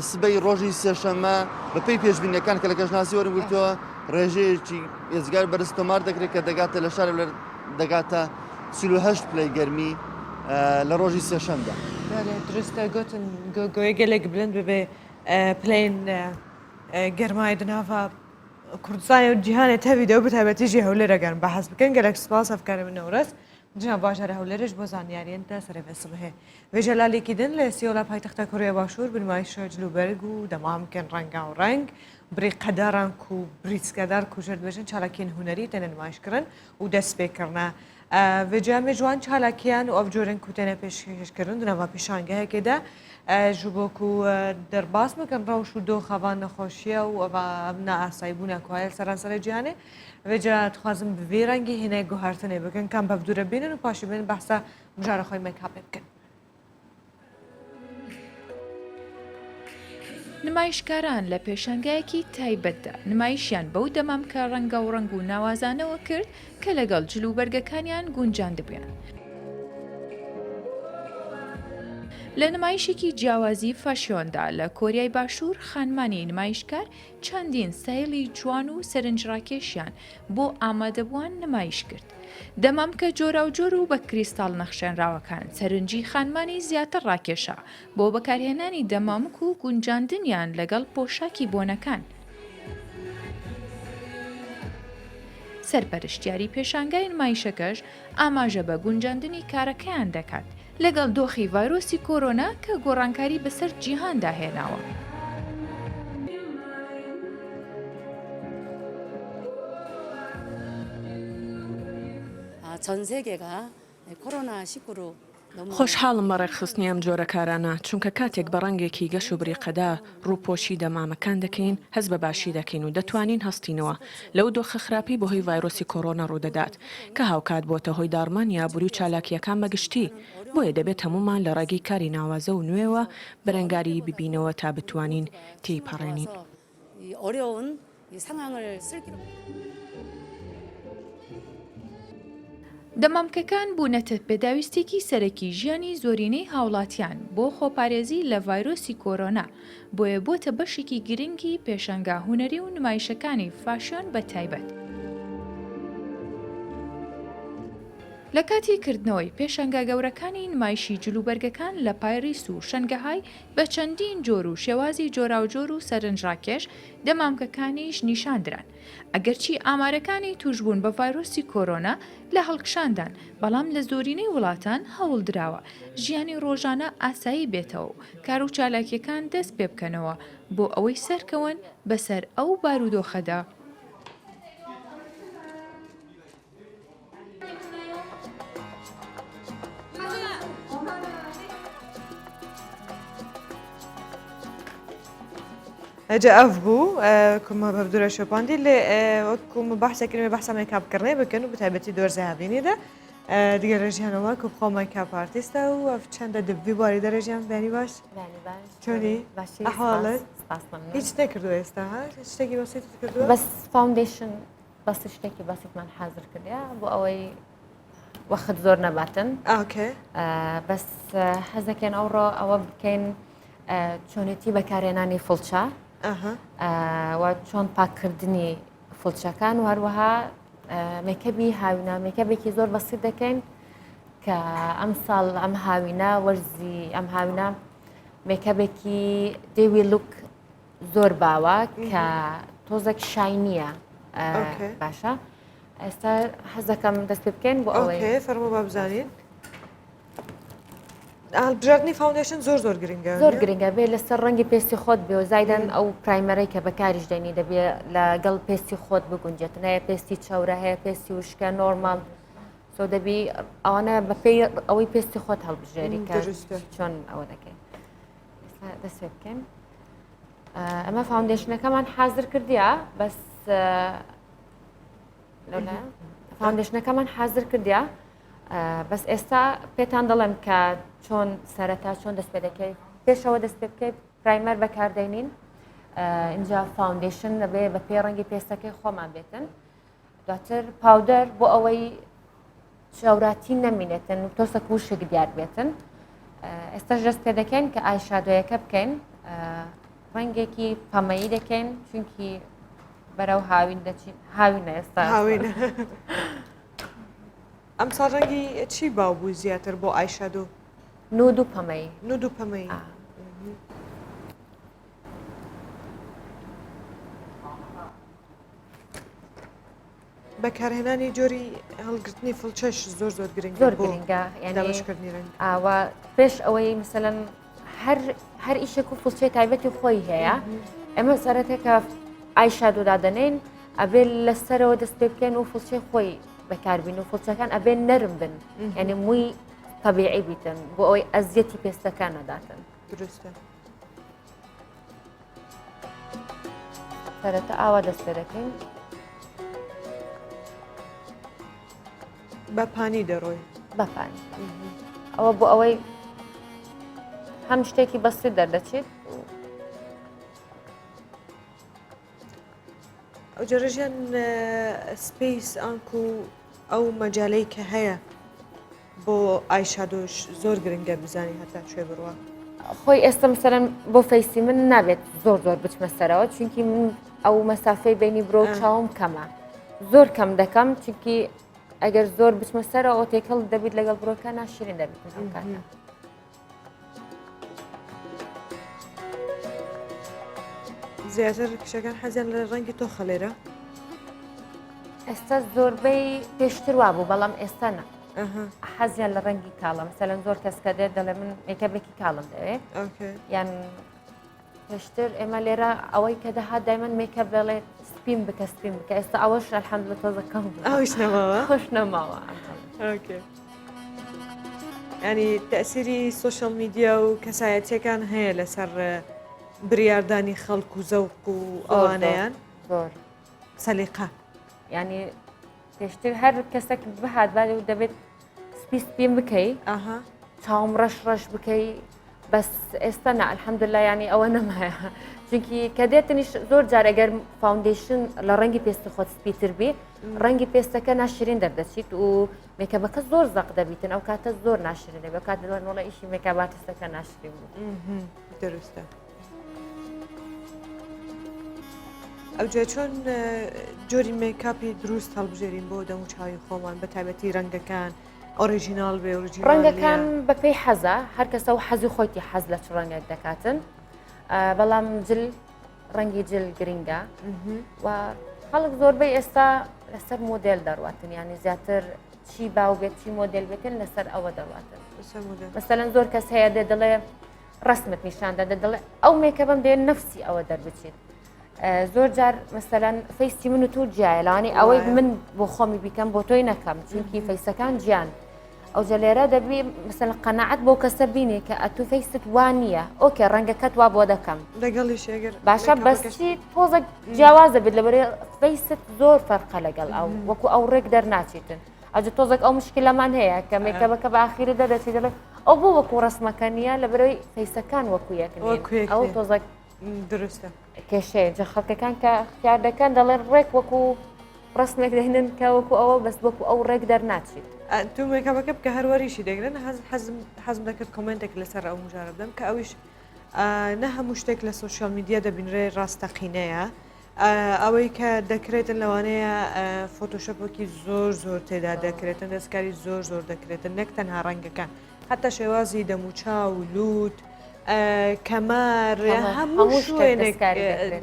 سبەی ڕۆژی سێشەممە بەپێی پێشبینیەکان کە لە کەژناسی وەرگرتووە ڕێژەیەکی ئێزگار بەرز تۆمار دەکرێت کە دەگاتە لە شار دەگاتە 38 پلەی گەرمی لە ڕۆژی سێشەمدا درستە گوتن گۆی گەلێک بلند ببێ پلین گەرمای دناڤە کوردستانی و جیهانێت هەویدە و بتایبەتیژی هەولێرە گەرم بە حەز بکەن گەلێک سپاس ئەفکارە من نەورەس جنا باژارە هەولێرش بۆ زانیاریێنتە سەرێڤێسم هەیە وێژەلالیکی دن لە سیۆلا پایتەختە کۆریە باشوور بنمایشە جلوبەرگ و دەمامکەن ڕەنگا و ڕەنگ بری قەداران و بریسکەدار کوژر دبێژن چالاکیین هوەری تەنە نمایشکردن و دەست پێکردە وێجامێ جوان چالاکیان و ئەف جۆرن کوتێنە پێشکردن دنەوە پیشانگەهەکێدا ji bo ku derbas bikin rewş û doxevan nexweşiya û evna asayîbûna ku heye seranserê cihanê vê ca dixwazim bi vê rengî hîne guhertinê bikin kam bevdûre bînin û paşî bin behsa mijara xwe mekapê bikin. نمایشکاران لە پێشانگایەکی تایبەتدا نمایشیان بەو دەمامکە ڕەنگە و ڕەنگ و ناوازانەوە کرد کە لەگەڵ جلوبەرگەکانیان گونجاند بوویان. لە نمایشێکی جیاوازی فاشیۆندا لە کۆریای باشوور خانمانی نمایشکار چەندین سایلی جوان و سەرنجڕاکێشیان بۆ ئامادەبووان نمایش کرد. دەمامکە جۆرا و جۆر و بە کریستاڵ نەخشێنراوەکان سەرنجی خانمانی زیاتر ڕاکێشا بۆ بەکارهێنانی دەمامک و گونجاندنیان لەگەڵ پۆشاکی بۆنەکان. سەرپەرشتیاری پێشانگای نمایشەکەش ئاماژە بە گونجاندنی کارەکەیان دەکات لەگەڵ دۆخی ڤایرۆسی کۆرۆنا کە گۆڕانکاری بەسەر جیهاندا هێناوە. خۆشحاڵم بە ڕێکخستنی ئەم جۆرە کارانە چونکە کاتێک بە ڕەنگێکی گەش و بریقەدا ڕووپۆشی دەمامەکان دەکەین هەست بە باشی دەکەین و دەتوانین هەستینەوە لەو دۆخە خراپی بەهۆی ڤایرۆسی کۆرۆنا ڕوودەدات کە هاوکات بۆتە هۆی داڕمان یابووری و چالاکیەکان بەگشتی بۆیە دەبێت هەمومان لە ڕێگەی کاری ناوازە و نوێوە بەرەنگاری ببینەوە تا بتوانین تێیپەڕێنین. دەمامکەکان بوونەتە پێداویستێکی سەرەکی ژیانی زۆرینەی هاوڵاتیان بۆ خۆپارێزی لە ڤایرۆسی کۆرۆنا بۆیە بۆتە بەشێکی گرنگی پێشەنگا هونەری و نمایشەکانی فاشیۆن بە تایبەت. لە کاتی کردنەوەی پێشەنگا گەورەکانی نمایشی جلوبەرگەکان لە پایریس و شەنگەهای بە چەندین جۆر و شێوازی جۆراوجۆر و سەرنجڕاکێش دەمامکەکانیش نیشاندران. ئەگەرچی ئامارەکانی توشبوون بە ڤایرۆسی کۆرۆنا لە هەڵکشاندان، بەڵام لە زۆرینەی وڵاتان هەوڵ درراوە ژیانی ڕۆژانە ئاسایی بێتەوە و کار و چالاکیەکان دەست پێ بکەنەوە بۆ ئەوەی سەرکەون بەسەر ئەو بارودۆخەدا. جا اف بو كما ببدورة شوباندي اللي كما بحثا كلمة بحثا ميك اب كرني بكنو بتعبتي دور زهابيني ده دیگه رژیان ما که بخوام مایک اپ آرتیست و چند دبی باری در رژیان بینی باش چونی احوالت هیچ نکردو است ها هیچ تکی بسیط کردو بس فاونديشن بس اشتكي بسيط من حاضر كده ابو اوي واخد زور نباتن اوكي بس حزه كان اورا او كان چونتي بكاريناني فلشا وچون پاکردنی فڵچەکان و هەروەها مێکەبی هاوینە مێکەبێکی زۆر بەسیط دەکەین کە ئەم ساڵ ئەم هاوینە وەرزی ئەم هاوینە مێکەبێکی دێوی لوک زۆر باوە کە تۆزێک شاینیە باشە ئێستا حەز دەکەم دەست پێ بکەین بۆ ئەوەی فەرموو با بزانین بژاردننی فاوندیشن زۆر گرنگە زۆر گرنگە بێ لەسەر ڕەنگی پێستی خۆت بێ و زایدەن ئەو پرایمەرەی کە بەکاریش دەنی دەبێت لەگەڵ پێستی خۆت بگونجێتن هەیە پێستی چاورە هەیە پێستی وشکە نۆرمال سۆ دەبی ئەوانە بەپێی ئەوەی پێستی خۆت هەڵبژێری کە چۆن ئەوە دەکەین دەست پێ بکەین ئەمە فاوندیشنەکەمان حازر کردیە بەس لەولایە فاوندیشنەکەمان حازر کردیە بەس ئێستا پێتان دەڵێم کە چۆن سەرەتا چۆن دەست پێ دەکەیت پێشەوە دەست پێ بکەیت پرایمەر بەکاردێنین اینجا فاوندیشن دەبێ بە پێ ڕەنگی پێستەکەی خۆمان بێتن دواتر پاودەر بۆ ئەوەی چاوراتی نەمینێتن و تۆسەک وشک دیار بێتن ئێستاش دەست پێ دەکەین کە ئایشادۆیەکە بکەین ڕەنگێکی پەمەیی دەکەین چونکی بەرەو هاوین دەچین هاوینە ئێستا هاوینە ئەم ساڵ ڕەنگی چی باو بوو زیاتر بۆ ئایشادۆ نود و پەمەی نود و پەمەی بەکارهێنانی جۆری هەڵگرتنی فڵچەش زۆر گرنگە زۆر گرنگە دامەشکردنی ڕەنگ ئاوا پێش ئەوەی مثلەن هەر ئیشێک و فڵچەی تایبەتی خۆی هەیە ئێمە سەرەتێکە ئایشادۆ دادەنین ئەبێ لەسەرەوە دەست پێ بکەین و فڵچەی خۆی بەکاربین و فڵچەکان ئەبێ نەرم بن یعنی مووی طبیعی بیتن بۆ ئەوەی ئەزیەتی پێستەکان نەداتن درستە سەرەتا ئاوا دەست پێ دەکەین بەپانی دەڕۆی بەپانی ئەوە بۆ ئەوەی هەم شتێکی بەسیط دەردەچێت ئەو جۆرەژیان سپیس ئانکو ئەو مەجالەی کە هەیە بۆ ئایشادۆش زۆر گرنگە بزانی هەتا کوێ بڕوە خۆی ئێستا مەسەرەن بۆ فەیسی من نابێت زۆر بچمە سەرەوە چونکی من ئەو مەسافەی بینی برۆ چاوم کەمە زۆر کەم دەکەم چونکی ئەگەر زۆر بچمە سەرەوە ئۆتێکەڵ دەبیت لەگەڵ بڕۆکە ناشرین دەبێت کاتە زیاتر کشەکان حەزیان لە ڕەنگی تۆ خەلێرە ئێستا زۆربەی پێشتر وا بوو بەڵام ئێستا نە حەزیان لە ڕەنگی کاڵە مەسەلەن زۆر کەس کە دێت دەڵێ من مێکەبێکی کاڵم دەوێت یان پێشتر ئێمە لێرە ئەوەی کە دەهات دایمەن مێکە بڵێت سپین بکە ئێستا ئەوەش ئەلحەمدولە تۆزەکەم ئەوش نەماوە خۆش نەماوە ینی تەسیری سوۆشەڵ میدیا و کەسایەتیەکان هەیە لەسەر بریاردانی خەڵک و زەوق و ئەوانەیان زۆر سەلیقە ینی پێشتر هەر کەسێک بهات با و دەبێت سپین بکەی چاوم ڕەش بکەی بەس ئێستا نە ئەلحەمدوللا ینی ئەوە نەمایە چونکی کە دێتنیش زۆر جار ئەگەر فاوندیشن لە ڕەنگی پێستی خۆت سپیتر بێ ڕەنگی پێستەکە ناشرین دەردەچیت و مێکەبەکە زۆر زەق دەبیتن ئەو کاتە زۆر ناشرین دەبێت کات دەڵێن وەڵە ئیشی مێکاباتستەکە ناشرین بوو دروستە ئەو جێ چۆن جۆری مێکاپی دروست هەڵبژێرین بۆ دەم و چاوی خۆمان بە تایبەتی ڕەنگەکان ئۆریژینال بێ ڕەنگەکان بەپێی حەزە هەر کەسە و حەزی خۆیتی حەز لە چ ڕەنگێک دەکاتن بەڵام جل ڕەنگی جل گرینگە و خەڵک زۆربەی ئێستا لەسەر مۆدل دەڕواتن ینی زیاتر چی باو بێت چی مۆدل بێتن لەسەر ئەوە دەڕواتن مەسەلەن زۆر کەس هەیە دەڵێ ڕسمت نیشاندا دەڵێ ئەو میکە بم دێن نفسی ئەوە دەربچێت زۆر جار مەسەلەن فەیستی من و تو جیایلانی ئەوەی من بۆ خۆمی بیکەم بۆ تۆی نەکەم چونکی فەیسەکان گیان ئەو جەلێرە دەبی مەسەن قەنەعەت بۆ کەسە بینێ کە ئەتو فەیست وان نییە ئۆکێ ڕەنگەکەت وا بۆ دەکەم لەگەڵی شێگر باشە بەستی تۆزە جیاوازە بێت لەبەرێ فەیست زۆر فەرقە لەگەڵ ئەو وەکو ئەو ڕێک دەرناچێتن ئەجە تۆزێک ئەو مشکلەمان هەیە کە میکەبەکە بە ئاخیرە دەدەچێت دەڵێ ئەو بۆ وەکو ڕسمەکە نیە لەبەرەوەی فەیسەکان وەکو یەکن ئەو تۆزە درستە کێشەیە جە خەڵکەکان کە اختیار دەکەن دەڵێن ڕێک وەکو ڕسمێک دەهێنن کە وەکو ئەوە بەس وەکو ئەو ڕێک دەرناچێت تو میکەبەکە بکە هەروەریشی دەگرن حەزم دەکرد کۆمنتێک لەسەر ئەو مژارە بدەم کە ئەویش نە هەموو شتێک لە سوۆشیال میدیا دەبینرێ ڕاستەقینەیە ئەوەی کە دەکرێتن لەوانەیە فۆتۆشەپۆکی زۆر تێدا دەکرێتن دەستکاری زۆر دەکرێتن نەک تەنها ڕەنگەکان حتا شێوازی دەموچا و لووت کەمار هەموو شوێنێک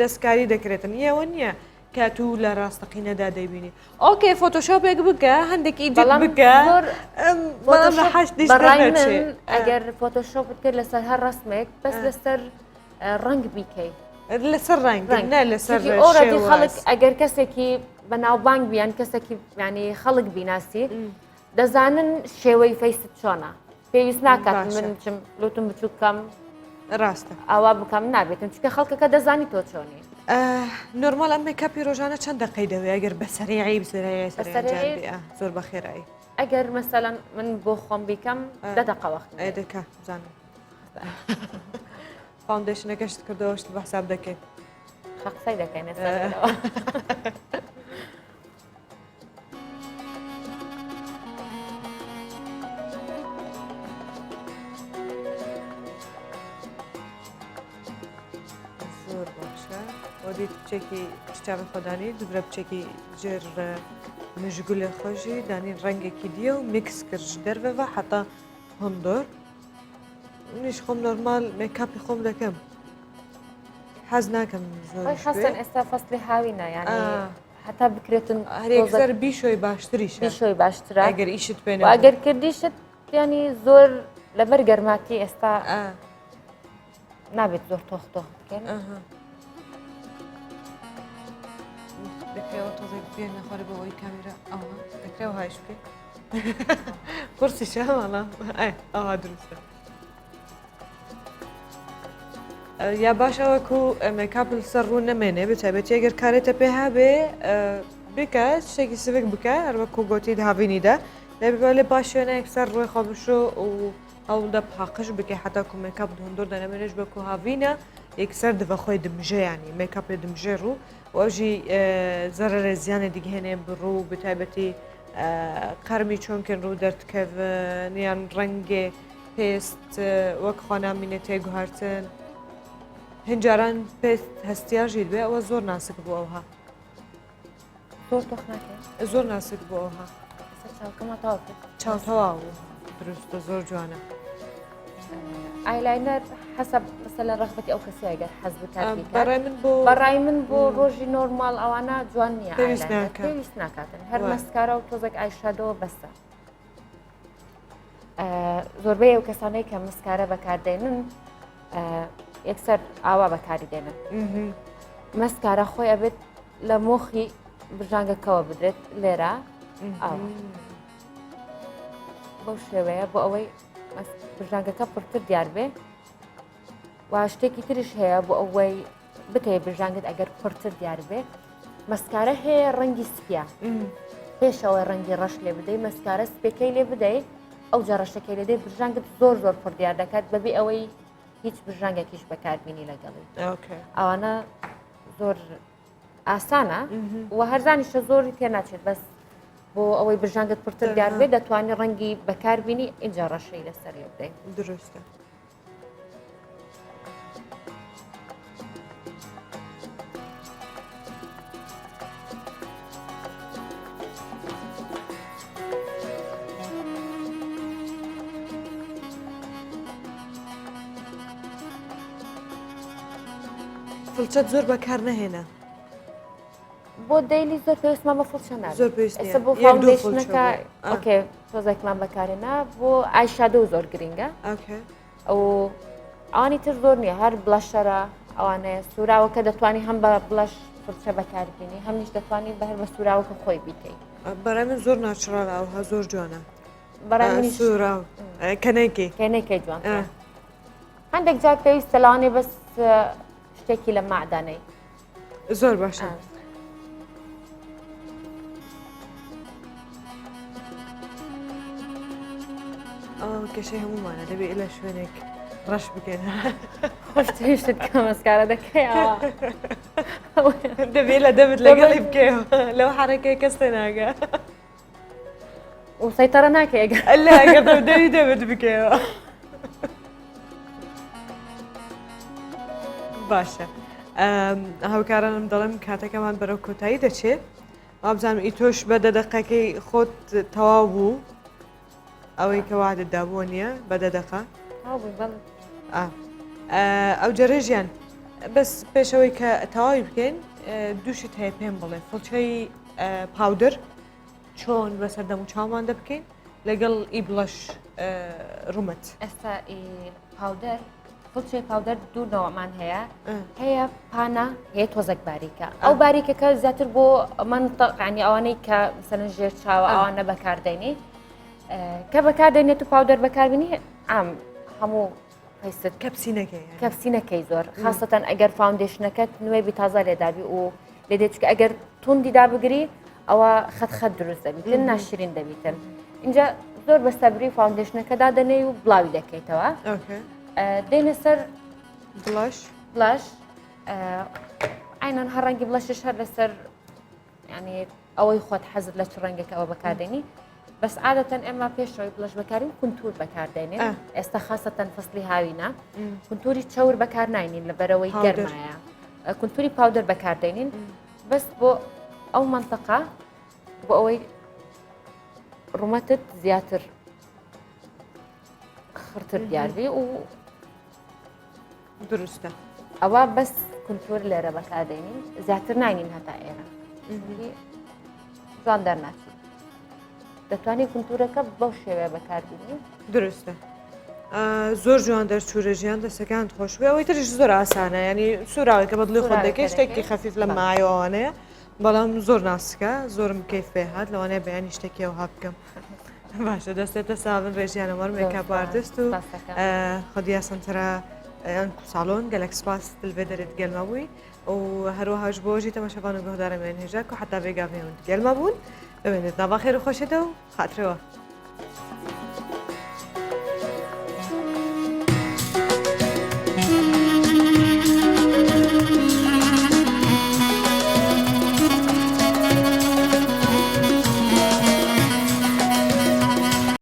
دەستکاری دەکرێتن یەوە نییە کە تو لە ڕاستەقینەدا دەیبینی ئۆکێ فۆتۆشۆپێک بکە هەندێکی بکە ئەگەر فۆتۆشۆپت کرد لەسەر هەر ڕسمێک بەس لەسەر ڕنگ بیکەیت لەسەر ڕنگ لەسەر خەڵک ئەگەر کەسێکی بەناوبانگ بیان کەسێکی ینی خەڵک بیناسی دەزانن شێوەی فەیست چۆنە پێویست ناکات من بچم لوتم بچووکەم ڕاستە ئەوە بکەم نابێتم چکە خەڵکەکە دەزانی تۆ چۆنی نۆرمال ئەم میکاپی ڕۆژانە چەند دقەی دەوێت ئەگەر بەسەریعی زۆر بەخێرایی ئەگەر مەسەلەن من بۆ خۆم بیکەم 10 دقە وەخت دەکە بزانم فاوندیشنەکەشت کردەوەشت بە حساب دەکەیت قسەی دەکەین زۆر باشە وەدی بچێکی کتابە خۆدانی دوورە بچێکی جێر مژگولە خۆشی دانی ڕەنگێکی دیە و میکس کرد دەربەوە حتا هەندۆر منیش خۆم نۆرمال میکاپی خۆم دەکەم حەز ناکەم زۆر خەستن ئێستا فەسلی هاوینە یعنی حتا بکرێتن هەرێکسەر بیشۆی باشتریش بیشۆی باشترە ئەگەر ئیشت پێ ئەگەر کردیشت ینی زۆر لەبەر گەرماتی ئێستا نابێت زۆر تۆخ بکەن دەکرێەوە تۆزێک بێ نەخۆرە بەوەی کامێرە ئەوە دەکرێەوە هایش بکەیت قورسیشە ماڵە ئەوە دروستە یا باشەوەکو میکاپ سەر ڕوو نەمێنێ بتابێت ئەگەر کارێتە پێ هەبێ بکە شتێکی سبک بکە هەروەکو گوتی هاوینیدا لێ باش شوێنەیەک سەر ڕۆی خۆ بشۆ و ئەودا پاقش بکە حتا کو میکاپ هەندۆر دەنەمێنش بەکو هاوینە یەکسەر دبە خۆی دمژەیانی میکاپێ دمژێ ڕوو وەژی زەرەرە زیانە دیگەهێنێ بڕوو بتایبەتی قەرمی چۆنکن ڕوو دەردکەڤنیان ڕەنگێ پێست وەک خۆنامینێ تێگوهارتن هەنجاران پێست هەستیاژیت بێ ئەوە زۆر ناسک بۆ ئەوها زۆر ناسک بۆ ئەوها چاوتەوا دروستە زۆر جوانە ئایلاینەر حەسەب مەسەلەن ڕەغبەتی ئەو کەسی ئەگەر حەز بەڕای من بۆ ڕۆژی نۆرمال ئەوانە جوان نییە پێویست ناکاتن هەر مەسکارە و تۆزێک ئایشادەوە بەسە زۆربەی ئەو کەسانەی کە مسکارە بەکاردێنن یەکسەر ئاوا بەکاری دێنن مەسکارە خۆی ئەبێت لە مۆخی برژانگەکەوە بدرێت لێرە ئاوا بەو شێوەیە بۆ ئەوەی برژانگەکە پڕتر دیار بێ و شتێکی تریش هەیە بۆ ئەوەی بتەیە برژانگت ئەگەر پڕتر دیار بێ مەسکارە هەیە ڕەنگی سپیا پێشەوەی ڕەنگی ڕەش لێ بدەی مەسکارە سپێکەی لێ بدەیت ئەو جەڕەشەکەی لێدەی برژانگت زۆر پڕ دیار دەکات بەبێ ئەوەی هیچ برژانگێکیش بەکاربینی لەگەڵی ئەوانە زۆر ئاسانە و هەرزانیشە زۆری تێ ناچێت بەس بۆ ئەوەی برژانگت پڕتر دیار بێ دەتوانێت ڕەنگی بەکاربینی اینجا ڕەشەی لەسەر بدەیت دروستە فڵچەت زۆر بەکار نەهێنا بۆ دەیلی زۆر پێویستمان بە فڵچە نابێت زۆر پێویست ئێستا بۆ نییە. یەک دوو فاوندیشنەکە فڵچە بۆ. ئۆکێ تۆزێکمان بەکارێنا بۆ ئایشادۆ زۆر گرینگە ئۆکێ ئەو ئەوانی تر زۆر نییە هەر بڵەشەرە ئەوانەیە سوراوەکە دەتوانانی هەم بە بڵەش فڵچە بەکاربیێنی هەمیش دەتوانانی بە هەر بە سوراوەکە خۆی بیکەیت بەڕای من زۆر ناچڕال ئەوها زۆر جوانە بەڕای منیش سوورا کەنێکی کێنێکی جوان هەندێک جار پێویستە لەوانێ بەس شتێکی لە مادانەی زۆر باشە. کێشەی هەمومانە دەبێت لە شوێنێک ڕەش بکەین خۆشتشت کە مەسکارە دەکەی دەبێت لە دەبێت لەگەڵی بکەیەوە لەو حرەکەی کەستە ناگە و سەیتەرە ناکە لە ئەگەر دەوی دەبێت بکەیەوە. باشە هاوکارانم دەڵێم کاتەکەمان بەرەو کۆتایی دەچێت وابزانم ئیتۆش بە دەدەقەکەی خۆت تەواو بوو ئەوەی کە وادەدا بووە نییە بە دەدەقە ئەو جەرەژیان بەس پێشەوەی کە تەواوی بکەین دووشت هەیە پێم بڵێ فڵچەی پاودر چۆن بەسەر دەم و چاومان دەبکەین لەگەڵ ئیبلەش ڕومەت. ئێستا پاودەر فڵچێ پاودەر دوو نەوەمان هەیە پانە هەیە تۆزێک باریکە ئەو باریکەکە زیاتر بۆ منتەقانی ئەوانەی کە سەرن ژێر چاوە ئەوانە بەکاردێنی کە بەکاردێنێت و پاودەر بەکاربیێنی ئام هەموو پێست کەپسینەکەی زۆر خاستەن ئەگەر فاوندیشنەکەت نوێبی تازە لێدابی و لێ دێتکە ئەگەر توندی دابگری ئەوە خەت دروست دەبیتن ناشرین دەبیتن اینجا زۆر بە سەبری فاوندیشنەکەدا دەنێ و بڵاوی دەکەیتەوە دێنە سەر بڵەش ئاینان هەر ڕەنگی بڵەشش هەر لەسەر ینی ئەوەی خۆت حەزت لە چ ڕەنگێکە ئەوە بەکاردێنی بەس عادەتەن ئێمە پێشەوەی بڵەش بەکارین کنتور بەکاردێنێن ئێستا خاستەن فەسلی هاوینە کنتوری چەور بەکار ناینین لەبەرەوەی گەرمایە کنتوری پاودەر بەکاردێنین بەس بۆ ئەو منتەقا بۆ ئەوەی ڕومەتت زیاتر خڕتر دیاربی و دروستە ئەوە بەس کنتور لێرە بەکاردێنین زیاتر ناینین هەتا ئێرە جوان دەرناچێت دەتوانانی کنتورەکە بەو شێوەیە بەکاربیێنی دروستە زۆر جوان دەرچوورە ژیان دەستەکان خۆشوێ ئەوەی تریش زۆر ئاسانە ینی سوراوی کە بەدڵی خۆ دەکەی شتێکی خەفیف لە مایەوانەیە بەڵام زۆر ناسکە زۆرم کەیف پێ هات لەوانەیە بەیانی شتێکی ئەوها بکەم باشە دەستێتە ساڵن ڕێژیانە وەرم مێکاپ ئارتیست و خودیا سنتەرە ساڵۆن گەلەک سپاس دلبێ دەرێت گەلمە بووی و هەروەهاش بۆژی تەماشەبان و گەهدارەمێن هێژە و حتا بێگاڤێن گەلمە بوون ببێنێت ناوا خێر و خۆشێتە و خاترەوە.